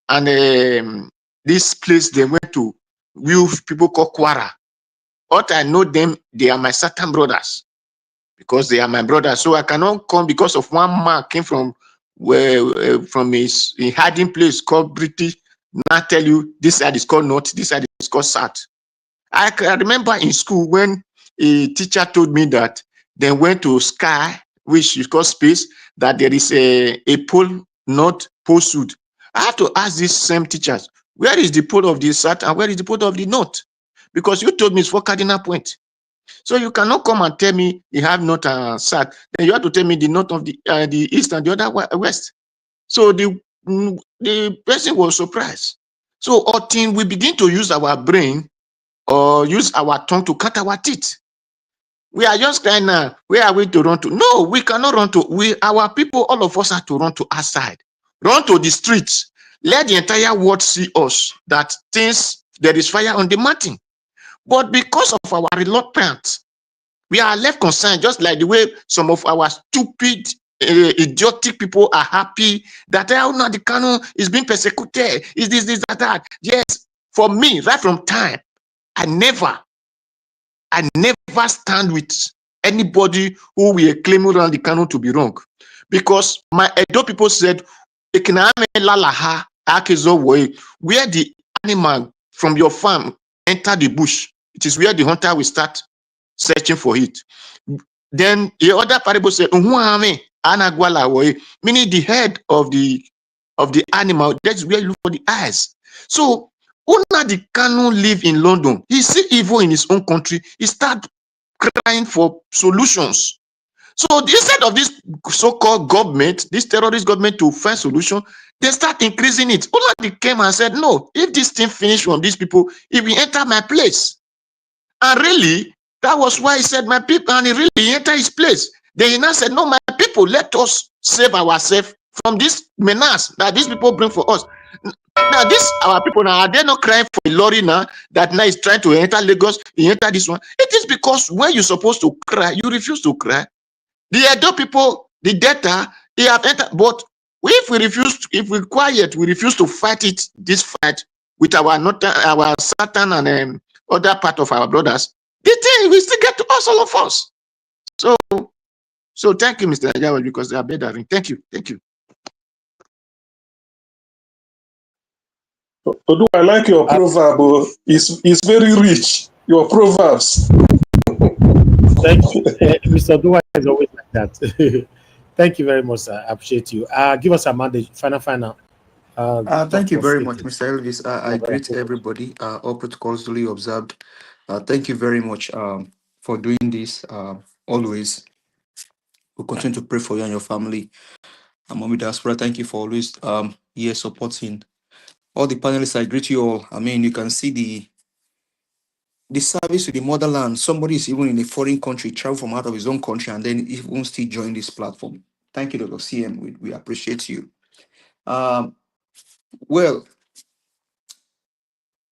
and this place they went to. People call Kwara. What I know them, they are my Satan brothers, because they are my brothers. So I cannot come because of one man came from his hiding place called British. Now tell you this side is called North, this side is called South. I remember in school when a teacher told me that they went to sky, which is called space, that there is a pole north, pole south. I have to ask these same teachers, where is the pole of the South and where is the pole of the North? Because you told me it's 4 cardinal points. So you cannot come and tell me you have north and south. Then you have to tell me the north of the east and the other west. So the person was surprised. So until we begin to use our brain or use our tongue to cut our teeth, we are just crying now. Where are we to run to? No, we cannot run to. Our people, all of us, have to run to outside, run to the streets. Let the entire world see us. That things there is fire on the mountain. But because of our reluctance, we are left concerned, just like the way some of our stupid, idiotic people are happy that the Kanu is being persecuted. Is this, that? Yes, for me, right from time, I never stand with anybody who will claim the Kanu to be wrong. Because my Edo people said, where the animal from your farm enter the bush, it is where the hunter will start searching for it. Then the other parable said, meaning the head of the animal, that's where you look for the eyes. So Una the Kanu live in London. He see evil in his own country. He start crying for solutions. So instead of this so-called government, this terrorist government to find solution, they start increasing it. Una came and said, no, if this thing finish from these people, it will enter my place. And really, that was why he said, my people, and he really entered his place. Then he now said, no, my people, let us save ourselves from this menace that these people bring for us. Now, this our people now, are they not crying for a lorry now that now is trying to enter Lagos, he enter this one? It is because when you're supposed to cry, you refuse to cry. The Edo people, the data, they have entered, but if we refuse, if we quiet, we refuse to fight it, this fight with our Satan and other part of our brothers, the thing will still get to us, all of us. So thank you, Mr. Ajawa, because they are better. Thank you. Although I like your proverb, it's very rich. Your proverbs. Thank you. Mr. Dua is always like that. Thank you very much, sir. I appreciate you. Give us a mandate, final. Thank you very much, Mr. Elvis. I greet everybody. All protocols duly observed. Thank you very much for doing this. Always, we'll continue to pray for you and your family. Mommy Diaspora, thank you for always here supporting all the panelists. I greet you all. I mean, you can see the service to the motherland. Somebody is even in a foreign country, travel from out of his own country, and then even still join this platform. Thank you, Dr. CM. We appreciate you. Well,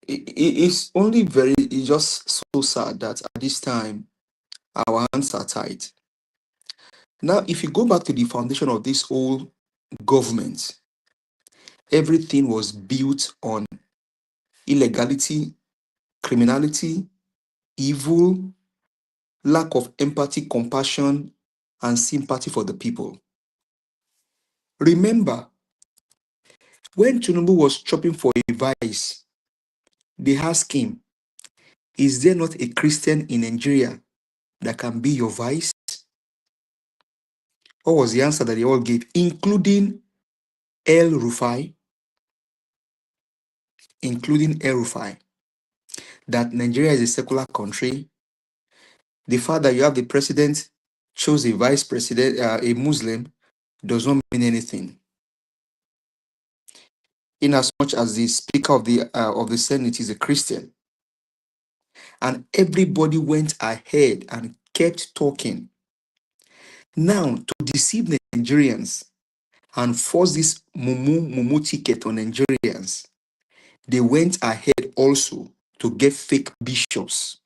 it's only it's just so sad that at this time our hands are tied. Now, if you go back to the foundation of this whole government, everything was built on illegality, criminality, evil, lack of empathy, compassion, and sympathy for the people. Remember, when Tinubu was shopping for a vice, they asked him, is there not a Christian in Nigeria that can be your vice? What was the answer that they all gave, including El Rufai? That Nigeria is a secular country. The fact that you have the president chose a vice president, a Muslim, does not mean anything. In as much as the Speaker of the Senate is a Christian. And everybody went ahead and kept talking. Now, to deceive the Nigerians and force this mumu ticket on Nigerians, they went ahead also to get fake bishops.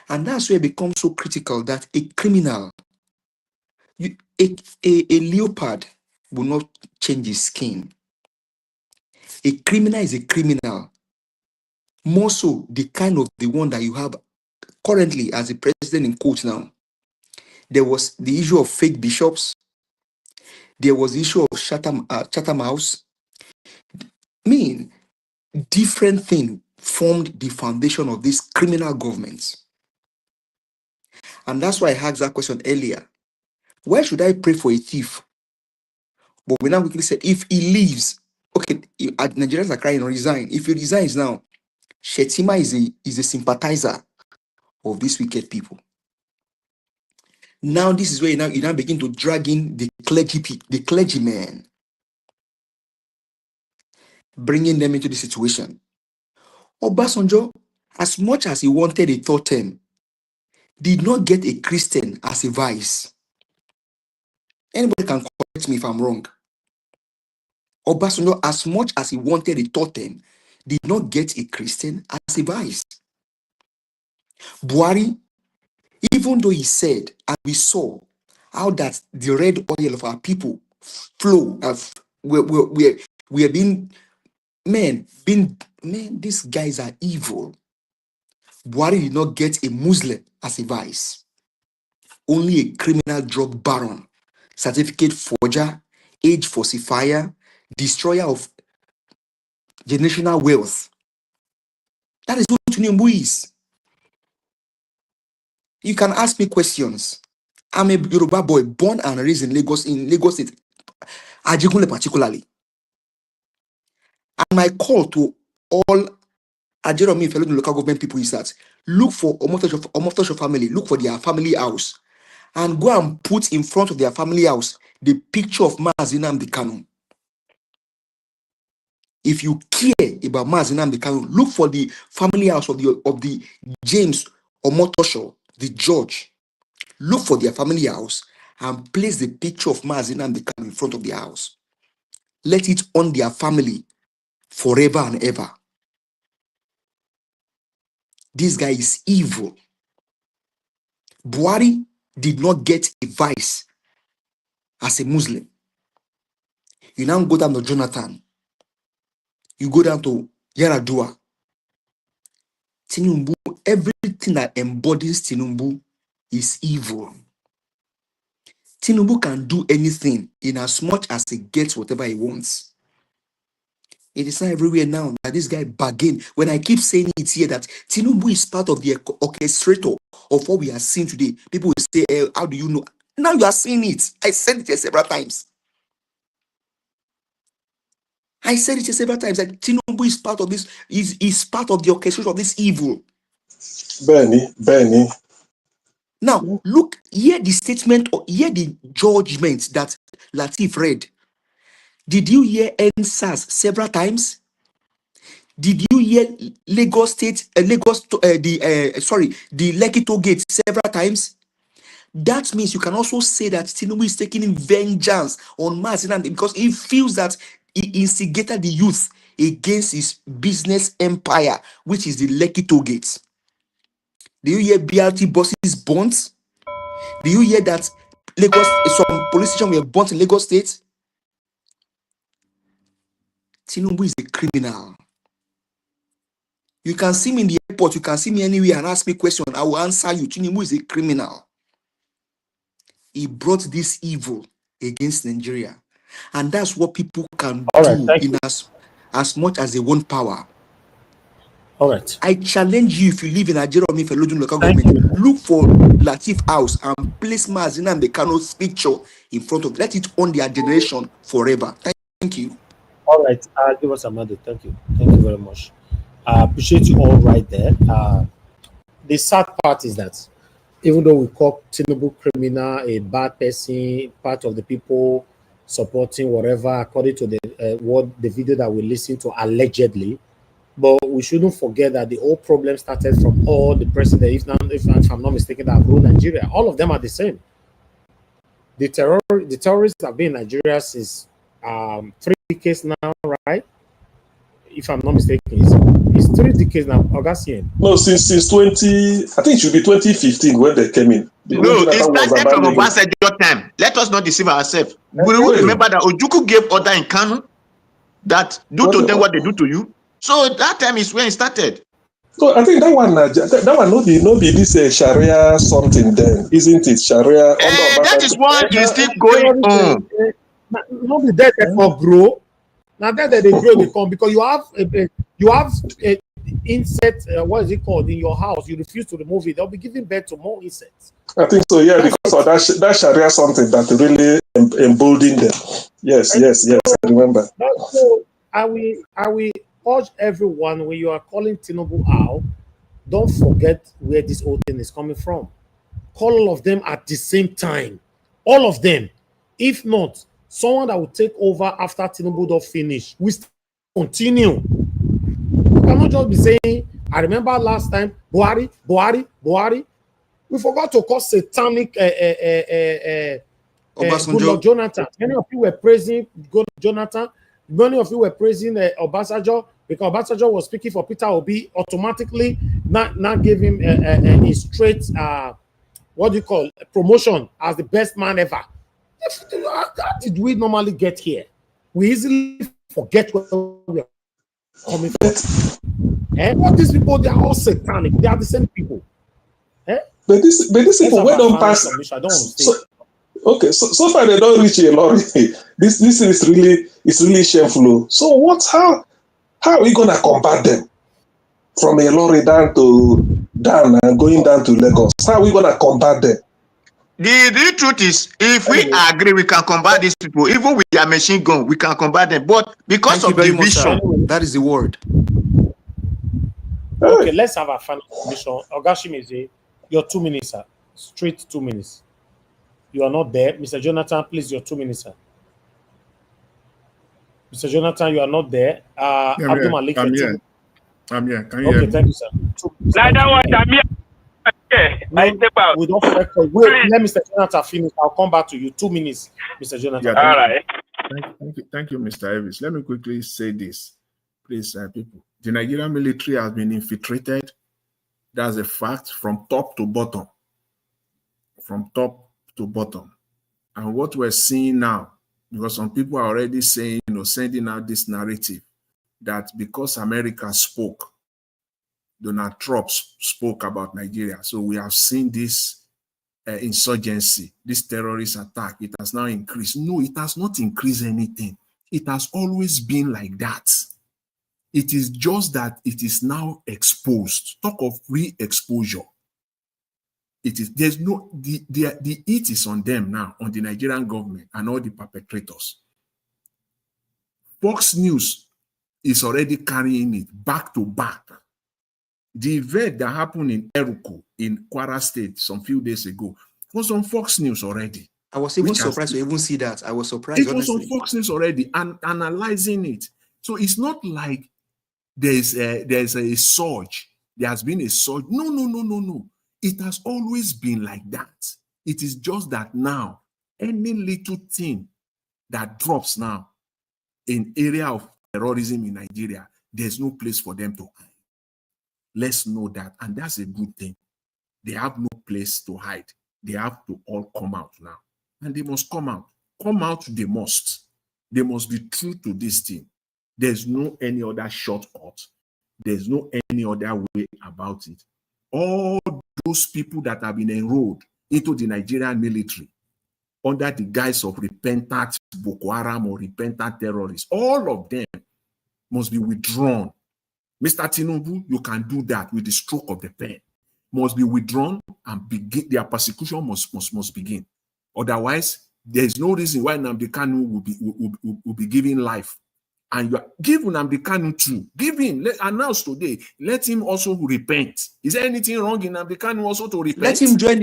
And that's where it becomes so critical that a criminal, a leopard will not change his skin. A criminal is a criminal. More so, the kind of the one that you have currently as a president in court now. There was the issue of fake bishops. There was the issue of Chatham House. Different things formed the foundation of this criminal government. And that's why I asked that question earlier. Why should I pray for a thief? But we now quickly said, if he leaves, okay, Nigerians are crying, resign. If he resigns now, Shetima is a sympathizer of these wicked people. Now this is where you now begin to drag in the clergymen, bringing them into the situation. Obasanjo, as much as he wanted a third term, did not get a Christian as a vice. Anybody can correct me if I'm wrong. Obasanjo, as much as he wanted a third term, did not get a Christian as a vice. Buhari, even though he said, and we saw how that the red oil of our people flow, we have been, these guys are evil. Buhari did not get a Muslim as a vice. Only a criminal drug baron, certificate forger, age falsifier, destroyer of generational wealth. That is who Tinubu is. You can ask me questions. I'm a Yoruba boy, born and raised in Lagos State, Ajegunle particularly. And my call to all Ajeromi fellow local government people is that look for Omotosho family, look for their family house, and go and put in front of their family house the picture of Mazi Nnamdi Kanu. If you care about Mazi Nnamdi Kanu, look for the family house of the James Omotosho, the judge. Look for their family house and place the picture of Mazi Nnamdi Kanu in front of their house. Let it own their family forever and ever. This guy is evil. Buhari did not get a vice as a Muslim. You now go down to Jonathan. You go down to Yaradua. Tinubu, everything that embodies Tinubu is evil. Tinubu can do anything in as much as he gets whatever he wants. It is not everywhere now that this guy bargain. When I keep saying it here that Tinubu is part of the orchestrator of what we are seeing today, people will say, how do you know? Now you are seeing it. I said it here several times. That Tinubu is part of this, is part of the orchestration of this evil. Benny. Now, look, hear the statement, or hear the judgment that Latif read. Did you hear NSAS several times? Did you hear Lagos State, the Lekki Toll Gate several times? That means you can also say that Tinubu is taking vengeance on Mazi Nnamdi because he feels that he instigated the youth against his business empire, which is the Lekki Toll Gate. Do you hear BRT buses burnt? Do you hear that some police stations were burnt in Lagos State? Tinubu is a criminal. You can see me in the airport, you can see me anywhere and ask me question, I will answer you. Tinubu is a criminal. He brought this evil against Nigeria. And that's what people can All right, do thank in you. as much as they want power. All right, I challenge you, if you live in Nigeria or if you live in local thank government, you. look for Latif House and place Mazina and Bekano's picture in front of, let it own their generation forever. Thank you. All right, give us a minute. Thank you very much. I appreciate you all right there. The sad part is that even though we call Tinubu criminal, a bad person, part of the people supporting whatever, according to the video that we listened to allegedly, but we shouldn't forget that the whole problem started from all the presidents, if I'm not mistaken, that have ruled Nigeria. All of them are the same. The terrorists have been in Nigeria since 3 decades now, right? If I'm not mistaken, it's 3 decades now. Augustine. No, since 20, I think it should be 2015 when they came in. When No, it Jonathan was started from abandoning. Obasanjo time. Let us not deceive ourselves. We will Really? remember that Ojuku gave order in Kanu that do to them what they do to you. So that time is when it started. So I think that one no be this Sharia something then, isn't it? Sharia under That is Obasanjo. what is still going on. Not be there for grow. Now that they grow, they come because you have a insect. What is it called in your house? You refuse to remove it. They'll be giving birth to more insects. I think so, yeah, because of that Sharia something that really emboldened them. Yes, I remember. So I will urge everyone, when you are calling Tinubu out, don't forget where this whole thing is coming from. Call all of them at the same time. All of them. If not, someone that will take over after Tinubu don't finish, we still continue. You cannot just be saying, I remember last time, Buhari. We forgot to call satanic Goodluck Jonathan. Many of you were praising Goodluck Jonathan. Many of you were praising Obasanjo because Obasanjo was speaking for Peter Obi, automatically not give him a straight what do you call promotion as the best man ever. How did we normally get here? We easily forget where we are coming from. All these people, they are all satanic. They are the same people. But these people where don't pass. I don't want to say. Okay, so far they don't reach a lot. This is really shameful. So how are we gonna combat them from a lorry down and going down to Lagos? How are we gonna combat them? The truth is, if we agree, we can combat these people. Even with their machine gun, we can combat them. But because of division, that is the word. Okay, let's have a final submission. Ogashimize, your 2 minutes, sir. Straight 2 minutes. You are not there. Mr. Jonathan, please, your 2 minutes, sir. Mr. Jonathan, you are not there. Abdul Malik, I'm here. Can you hear me? Thank you, sir. We don't wait, let Mr. Jonathan finish. I'll come back to you. 2 minutes, Mr. Jonathan. Yeah, all right. Thank you, Mr. Elvis. Let me quickly say this, please, people. The Nigerian military has been infiltrated. That's a fact from top to bottom. From top to bottom. And what we're seeing now, because some people are already saying, sending out this narrative that because America spoke, Donald Trump spoke about Nigeria. So we have seen this insurgency, this terrorist attack. It has now increased. No, it has not increased anything. It has always been like that. It is just that it is now exposed. Talk of re-exposure. There's no, the it is on them now, on the Nigerian government and all the perpetrators. Fox News is already carrying it back to back. The event that happened in Eruku in Kwara State some few days ago was on Fox News already. I was even surprised to even see that. I was surprised. It was on Fox News already and analyzing it. So it's not like there's a surge. There has been a surge. No. It has always been like that. It is just that now, any little thing that drops now in area of terrorism in Nigeria, there's no place for them to hide. Let's know that, and that's a good thing. They have no place to hide. They have to all come out now, and they must come out. Come out, they must. They must be true to this thing. There's no any other shortcut. There's no any other way about it. All those people that have been enrolled into the Nigerian military under the guise of repentant Boko Haram or repentant terrorists, all of them must be withdrawn. Mr. Tinubu, you can do that with the stroke of the pen. Must be withdrawn and begin. Their persecution must begin. Otherwise, there is no reason why Nnamdi Kanu will be given life. And you are giving Nnamdi Kanu too. Give him, announce today. Let him also repent. Is there anything wrong in Nnamdi Kanu also to repent? Let him join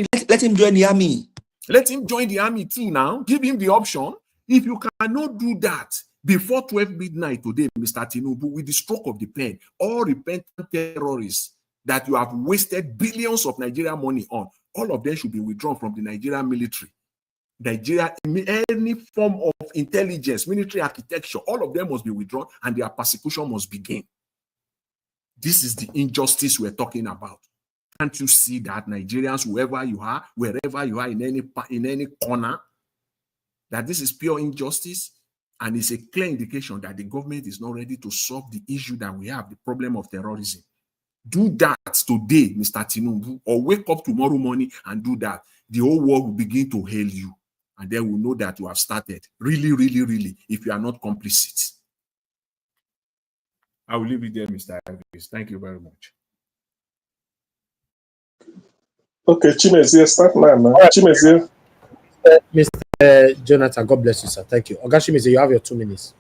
the army. Let him join the army too now. Give him the option. If you cannot do that before 12 midnight today, Mr. Tinubu, with the stroke of the pen, all repentant terrorists that you have wasted billions of Nigerian money on, all of them should be withdrawn from the Nigerian military. Nigeria, any form of intelligence, military architecture, all of them must be withdrawn and their persecution must begin. This is the injustice we're talking about. Can't you see that Nigerians, wherever you are, in any corner, that this is pure injustice? And it's a clear indication that the government is not ready to solve the issue that we have, the problem of terrorism. Do that today, Mr. Tinubu, or wake up tomorrow morning and do that. The whole world will begin to hail you. And then we'll know that you have started. Really, really, really, if you are not complicit. I will leave it there, Mr. Elvis. Thank you very much. Okay, Chimezie, start now. Chimezie. Mr. Jonathan, God bless you, sir. Thank you. Oga Chimezie, you have your 2 minutes.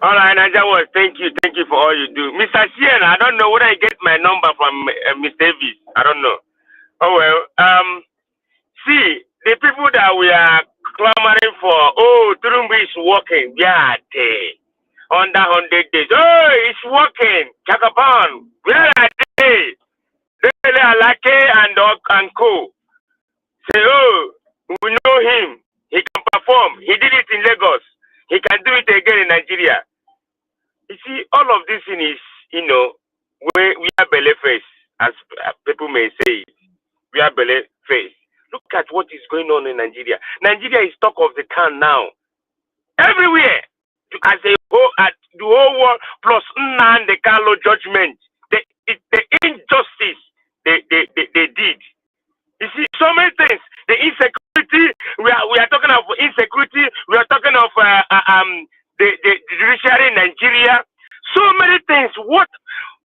All right, Najawa, thank you for all you do. Mr. Sien, I don't know whether I get my number from Mr. Davis. I don't know. Oh, well, see, the people that we are clamoring for, oh, Tinubu is working. Yeah, under 100 days. Oh, it's working. Chakapan, where are they? Dele Alake and co. Say, oh, we know him. He can perform. He did it in Lagos. He can do it again in Nigeria. You see, all of this thing is, we are belly face, as people may say it. We are belly face. Look at what is going on in Nigeria. Nigeria is talk of the town now. Everywhere. As a whole, at the whole world, plus the Carlo judgment. The injustice they did. You see, so many things. The insecurity, we are talking of insecurity, we are talking of the judiciary in Nigeria. So many things.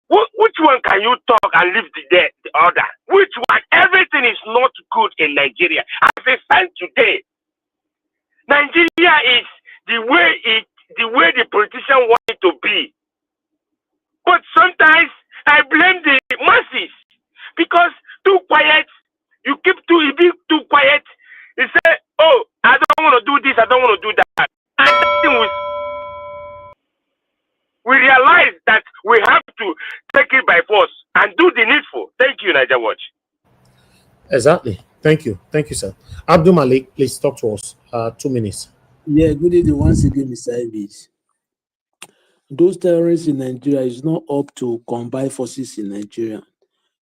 Which one can you talk and leave the other? Which one? Everything is not good in Nigeria. As it stands today, Nigeria is the way the politician want it to be. But sometimes I blame the masses because too quiet. You be too quiet. You say, oh, I don't want to do this, I don't want to do that. And we realize that we have to take it by force and do the needful. Thank you, Niger Watch. Exactly. Thank you. Thank you, sir. Abdul Malik, please talk to us. 2 minutes. Yeah, good evening once again, Mr. Elvis. Those terrorists in Nigeria is not up to combine forces in Nigeria.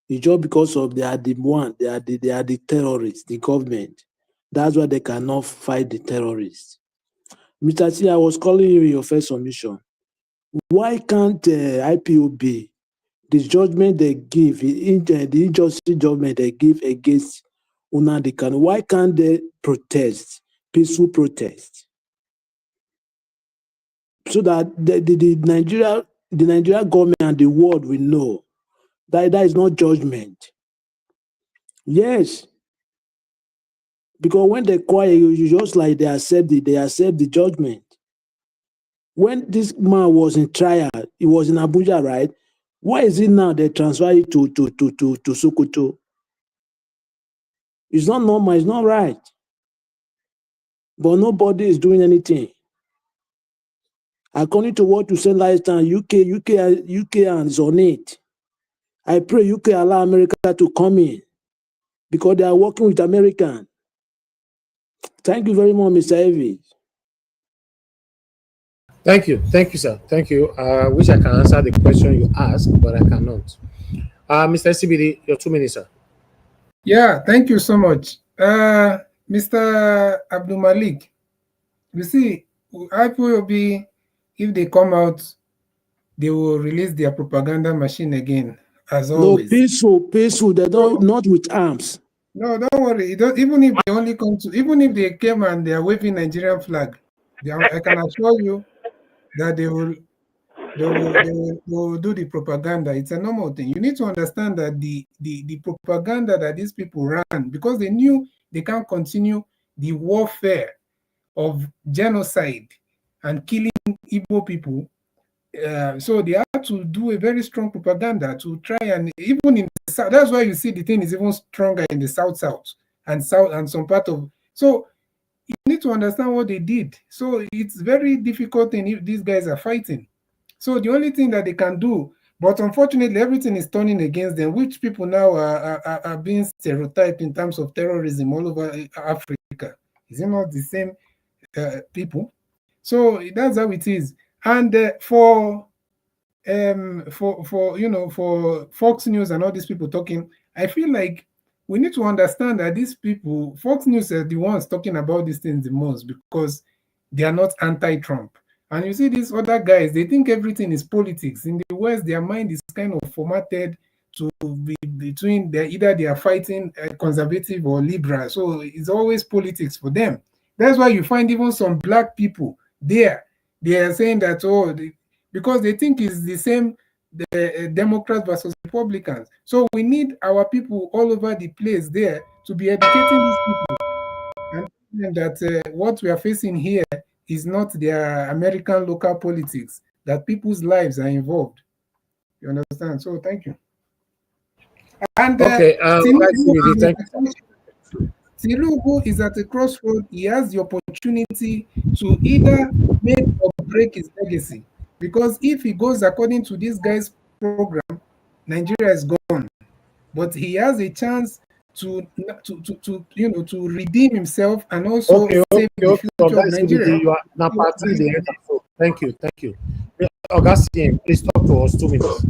It's just because of they are the terrorists, the government. That's why they cannot fight the terrorists. Mr. T, I was calling you in your first submission. Why can't IPOB, the judgment they give, the injustice judgment they give against Nnamdi Kanu, why can't they protest, peaceful protest? So that the Nigeria government and the world will know that is not judgment. Yes. Because when they quiet, you just like they accept the judgment. When this man was in trial, he was in Abuja, right? Why is it now they transfer it to Sokoto? It's not normal, it's not right. But nobody is doing anything. According to what you said last time, UK is on it. I pray UK allow America to come in because they are working with Americans. Thank you very much, Mr. Evie. Thank you, sir. Thank you. I wish I can answer the question you asked, but I cannot. Mr. CBD, your 2 minutes, sir. Yeah, thank you so much. Mr. Abdul Malik, you see, IPOB, if they come out they will release their propaganda machine again, as No, always. peaceful. They don't, not with arms. No, don't worry. Even if they only come to, even if they came and they are waving Nigerian flag, I can assure you that they will do the propaganda. It's a normal thing. You need to understand that the propaganda that these people ran, because they knew they can't continue the warfare of genocide and killing Igbo people. So they had to do a very strong propaganda to try, and even in the south, that's why you see the thing is even stronger in the south and some part of. So you need to understand what they did. So it's very difficult thing if these guys are fighting. So the only thing that they can do, but unfortunately, everything is turning against them, which people now are being stereotyped in terms of terrorism all over Africa. Is it not the same people? So that's how it is. And for Fox News and all these people talking, I feel like we need to understand that these people, Fox News are the ones talking about these things the most because they are not anti-Trump. And you see these other guys, they think everything is politics. In the West, their mind is kind of formatted to be between either they are fighting conservative or liberal. So it's always politics for them. That's why you find even some black people there. They are saying that, because they think it's the same, the Democrats versus Republicans. So we need our people all over the place there to be educating these people and that what we are facing here is not their American local politics, that people's lives are involved. You understand? So thank you. And Okay, Tinubu is at a crossroad. He has the opportunity to either make or break his legacy. Because if he goes according to this guy's program, Nigeria is gone. But he has a chance to redeem himself and also save the future of Nigeria. Thank you. Augustine, please talk to us 2 minutes.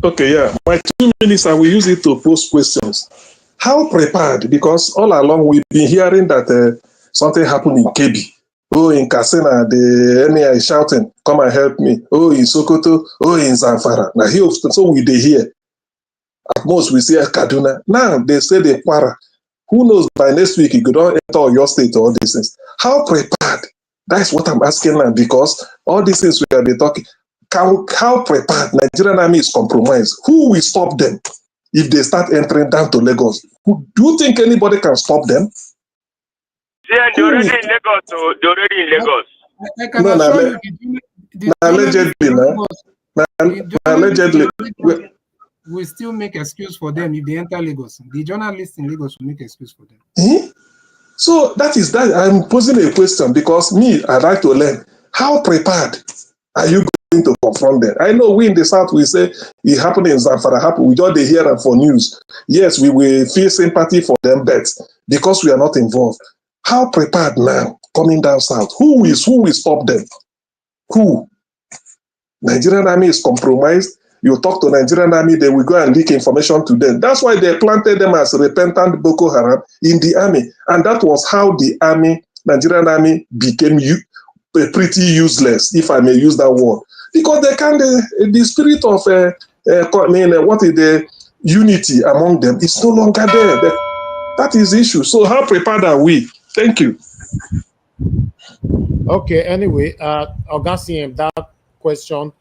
Okay, yeah. My 2 minutes, I will use it to pose questions. How prepared? Because all along we've been hearing that something happened in Kebi. Oh, in Kasina, the enemy is shouting, "Come and help me!" Oh, in Sokoto. Oh, in Zamfara. Now here, so we they hear. At most we see Kaduna. Now they say they para. Who knows? By next week you could not enter your state or all these things. How prepared? That's what I'm asking now. Because all these things we are talking. How prepared? Nigerian army is compromised. Who will stop them if they start entering down to Lagos? Do you think anybody can stop them? Yeah, they're already in Lagos. So they're already in Lagos. I can assure you, allegedly, we still make excuse for them if they enter Lagos. The journalists in Lagos will make excuse for them. So that is that. I'm posing a question because I'd like to learn how prepared are you going to confront them? I know we in the South, we say it happened in Zamfara, we just hear them for news. Yes, we will feel sympathy for them, but because we are not involved, how prepared now coming down South? Who will stop them? Who? Nigerian army is compromised. You talk to Nigerian army, they will go and leak information to them. That's why they planted them as repentant Boko Haram in the army. And that was how the Nigerian army became pretty useless, if I may use that word. Because they can't, the spirit of, what is the unity among them is no longer there. That is the issue. So how prepared are we? Thank you. Okay, anyway, Augustine, that question,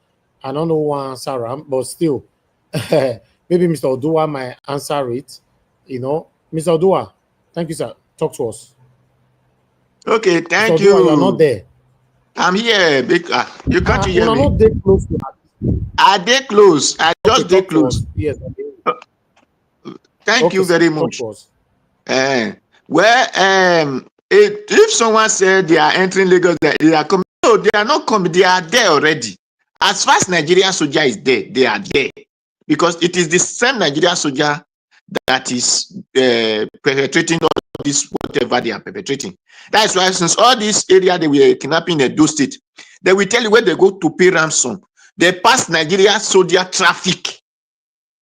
I don't know who answer them, but still, maybe Mr. Odua might answer it. Mr. Odua, thank you, sir. Talk to us. Okay, thank Mr. you. Odua, you're not there. I'm here. You can't hear me. Not that close to Are they close? I just they close. Yes. Thank you very much. If someone said they are entering Lagos, they are coming. No, they are not coming. They are there already. As far as Nigerian soldier is there, they are there. Because it is the same Nigerian soldier that is perpetrating all this, whatever they are perpetrating. That's why since all this area they were kidnapping in Edo State, they will tell you where they go to pay ransom. They pass Nigerian soldier traffic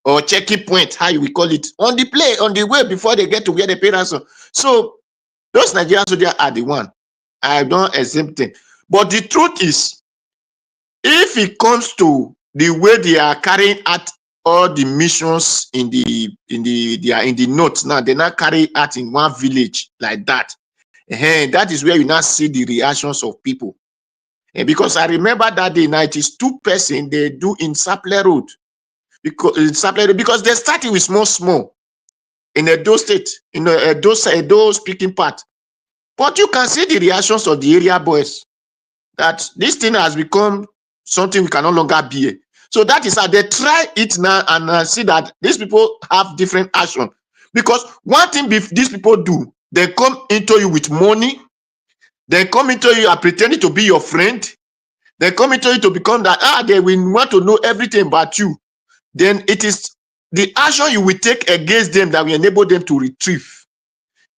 or checking point, how you will call it, on the way before they get to where they pay ransom. So those Nigerian soldiers are the one. I don't exempt them. But the truth is, if it comes to the way they are carrying out all the missions in the notes now, they now carry out in one village like that. And that is where you now see the reactions of people. And because I remember that day now, it is 2 persons they do in Sapler Road. Because they started with small in Edo State, in Edo speaking part. But you can see the reactions of the area boys that this thing has become something we can no longer bear. So that is how they try it now and see that these people have different action. Because one thing these people do, they come into you with money, they come into you and pretending to be your friend, they come into you to become that, they will want to know everything about you. Then it is the action you will take against them that will enable them to retrieve.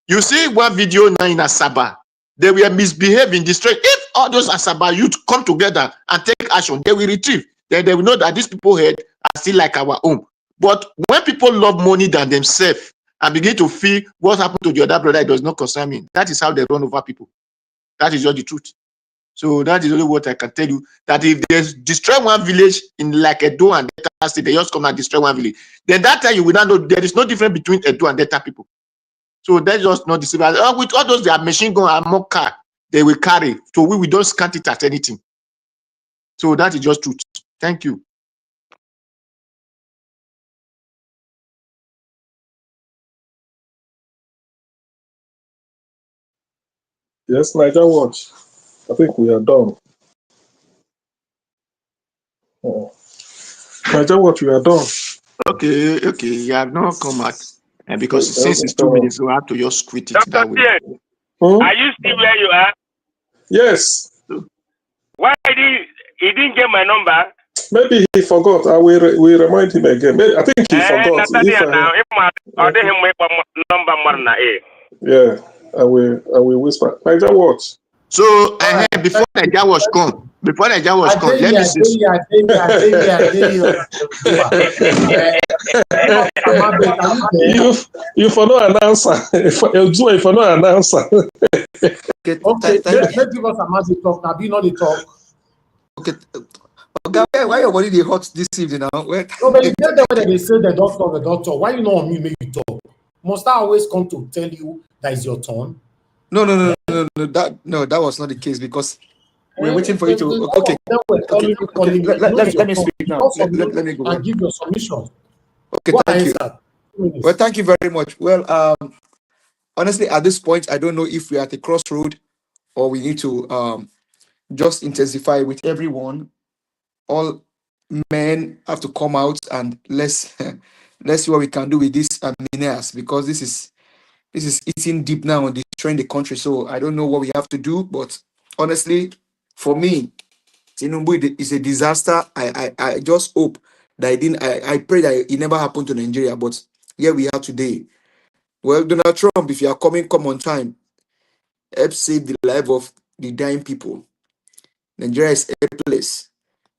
You see one video now in Asaba, they were misbehaving, destroying. If all those Asaba youth come together and take action, they will retrieve. Then they will know that these people here are still like our own. But when people love money than themselves and begin to feel what happened to the other brother, it does not concern me. That is how they run over people. That is just the truth. So that is only what I can tell you. That if they destroy one village in like Edo and Delta State, they just come and destroy one village. Then that time you will not know there is no difference between Edo and Delta people. So that's just not the same. With all those, their machine gun and more car, they will carry. So we don't count it at anything. So that is just truth. Thank you. Yes, Niger Watch. I think we are done. Niger Watch, we are done. Okay, you have not come out. And because since it's 2 minutes, we have to just quit it that way. Are you still where you are? Yes. Why he didn't get my number? Maybe he forgot. I will remind him again. Maybe, I think he forgot. Yeah, I will whisper. Niger Watch. So before Niger Watch come, let me see. You for no announcer. If for no announcer. Okay, let's give us a massive talk. Now, be not the talk. Okay. Okay, why your body they hot this evening now? No, but you tell them when they say the doctor. Why you know on me make you talk? Must I always come to tell you that it's your turn? No, that was not the case because we're waiting for you to. Okay. Let me speak now. Let me go and give your submission. Okay, thank you. Well, thank you very much. Well, honestly, at this point, I don't know if we're at a crossroad or we need to just intensify with everyone. All men have to come out and let's see what we can do with this menace, because this is eating deep now and destroying the country. So I don't know what we have to do, but honestly, for me, Tinubu is a disaster. I just hope that I pray that it never happened to Nigeria, but here we are today. Well, Donald Trump, if you are coming, come on time. Help save the life of the dying people. Nigeria is helpless.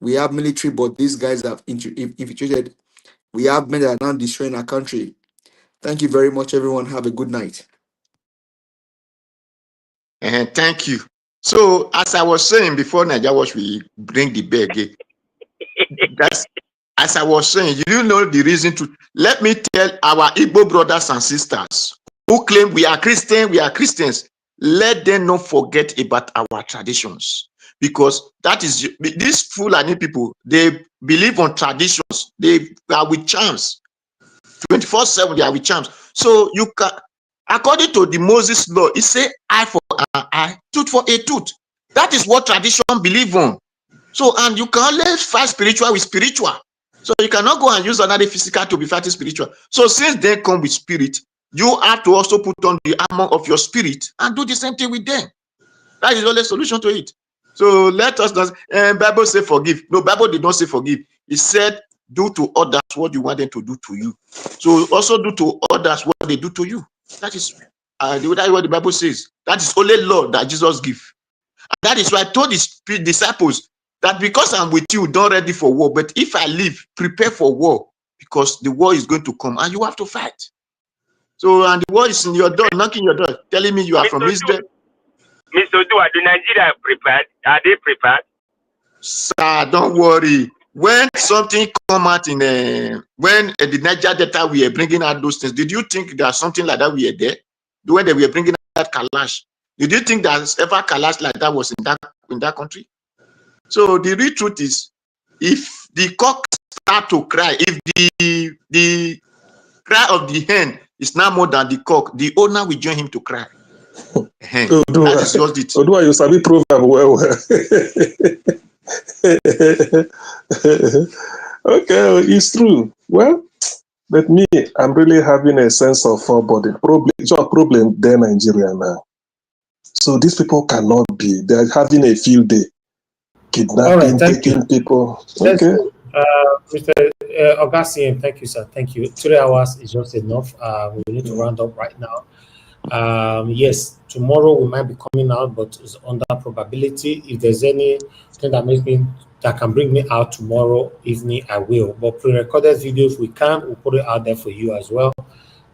We have military, but these guys have infiltrated. We have men that are now destroying our country. Thank you very much, everyone. Have a good night. Thank you. So, as I was saying before, Niger Watch we bring the bell again. That's as I was saying. You know the reason to. Let me tell our Igbo brothers and sisters who claim we are Christians. Let them not forget about our traditions, because that is these Fulani people. They believe on traditions. They are with charms. 24/7 they are with charms. So you can, according to the Moses law, it say eye for an eye, tooth for a tooth. That is what tradition believe on. So, and you can only fight spiritual with spiritual. So you cannot go and use another physical to be fighting spiritual. So since they come with spirit, you have to also put on the armor of your spirit and do the same thing with them. That is the only solution to it. So let us not. Bible say forgive. No, Bible did not say forgive. It said do to others what you want them to do to you. So also do to others what they do to you. That is what the Bible says. That is only law that Jesus give. And that is why I told his disciples that because I'm with you, don't ready for war. But if I leave, prepare for war, because the war is going to come and you have to fight. So, and the war is in your door, knocking your door, telling me you are from Israel. Mr. Odu, are the Nigeria prepared? Are they prepared? Sir, don't worry. when something come out in when the Niger Delta we are bringing out those things, did you think there's something like that we are there? When they were bringing out Kalash, did you think there's ever Kalash like that was in that country? So the real truth is, if the cock start to cry, if the cry of the hen is now more than the cock, the owner will join him to cry. That is just it. Odua, you sabi proverb well. Okay, it's true. Well, but me, I'm really having a sense of foreboding. Problem there, Nigeria now. So these people cannot be. They're having a field day, kidnapping, taking people. Okay. Mr. Augustine, thank you, sir. Thank you. 3 hours is just enough. We need to round up right now. Yes, tomorrow we might be coming out, but it's under probability. If there's anything that can bring me out tomorrow evening, I will. But pre-recorded video, if we can, we'll put it out there for you as well.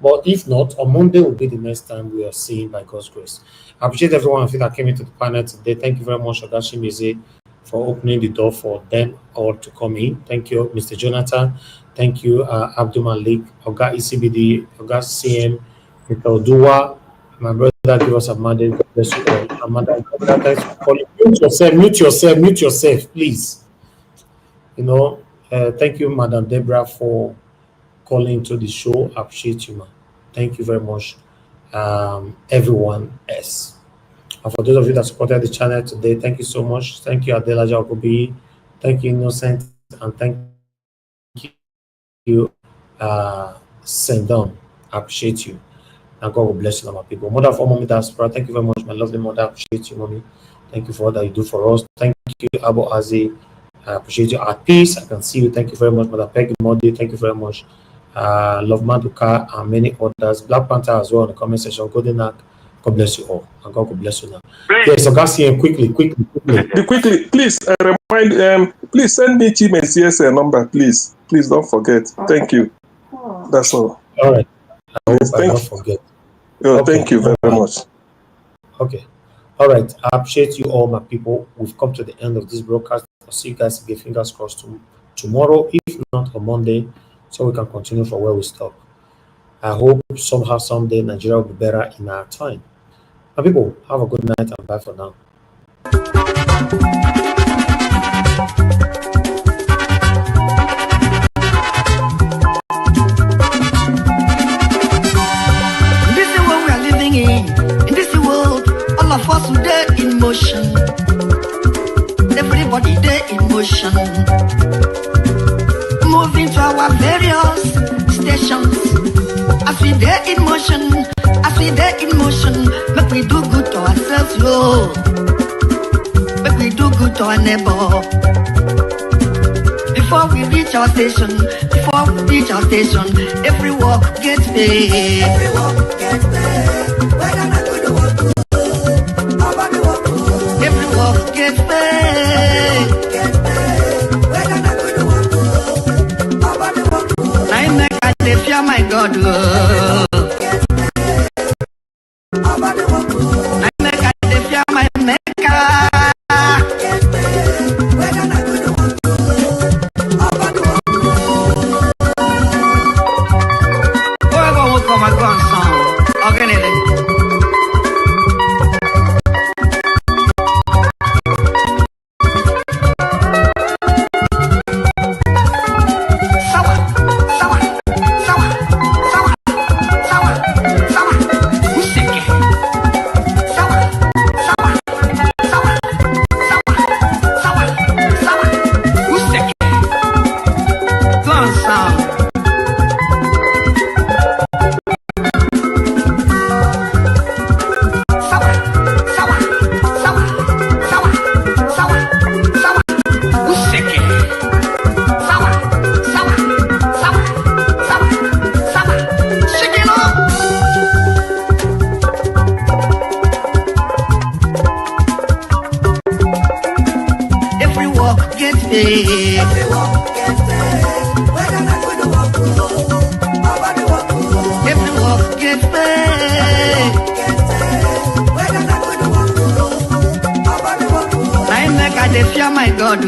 But if not, on Monday will be the next time we are seeing by God's grace. I appreciate everyone of you that came into the panel today. Thank you very much, Ogashi Mize, for opening the door for them all to come in. Thank you, Mr. Jonathan. Thank you, Abdul Malik, Oga ECBD, Oga CM, Mr. Odua, my brother, give us a mandate. God bless you all. Amanda, thanks for calling. Mute yourself, please. Thank you, Madam Deborah, for calling to the show. I appreciate you, man. Thank you very much, everyone else. And for those of you that supported the channel today, thank you so much. Thank you, Adela Jacobi. Thank you, Innocent. And thank you, Sendon. I appreciate you. And God will bless you, my people. Mother of all mommy diaspora, thank you very much, my lovely mother. I appreciate you, mommy. Thank you for all that you do for us. Thank you, Abu Azi. I appreciate you. At peace, I can see you. Thank you very much, Mother Peggy Modi. Thank you very much. Love Maduka and many others. Black Panther as well in the comment section. Golden Ark. God bless you all. And God will bless you now. Yes, so Gassian, quickly. Quickly, please please send me Chime's CSA number, please. Please don't forget. Thank you. That's all. All right. I hope I don't forget. Thank you very much. Okay. All right. I appreciate you all, my people. We've come to the end of this broadcast. I'll see you guys again, fingers crossed, tomorrow, if not on Monday, so we can continue from where we stop. I hope somehow, someday, Nigeria will be better in our time. My people, have a good night and bye for now. All of us today in motion. Everybody there in motion. Moving to our various stations. As we there in motion, make we do good to ourselves, yo. Make we do good to our neighbor. Before we reach our station, every walk gets paid. Every walk gets paid. We're gonna do the work. Every walk gets paid. We're gonna do the work. I make a fear, my God. I make a fear, my maker. Come on, son. Organize. My God,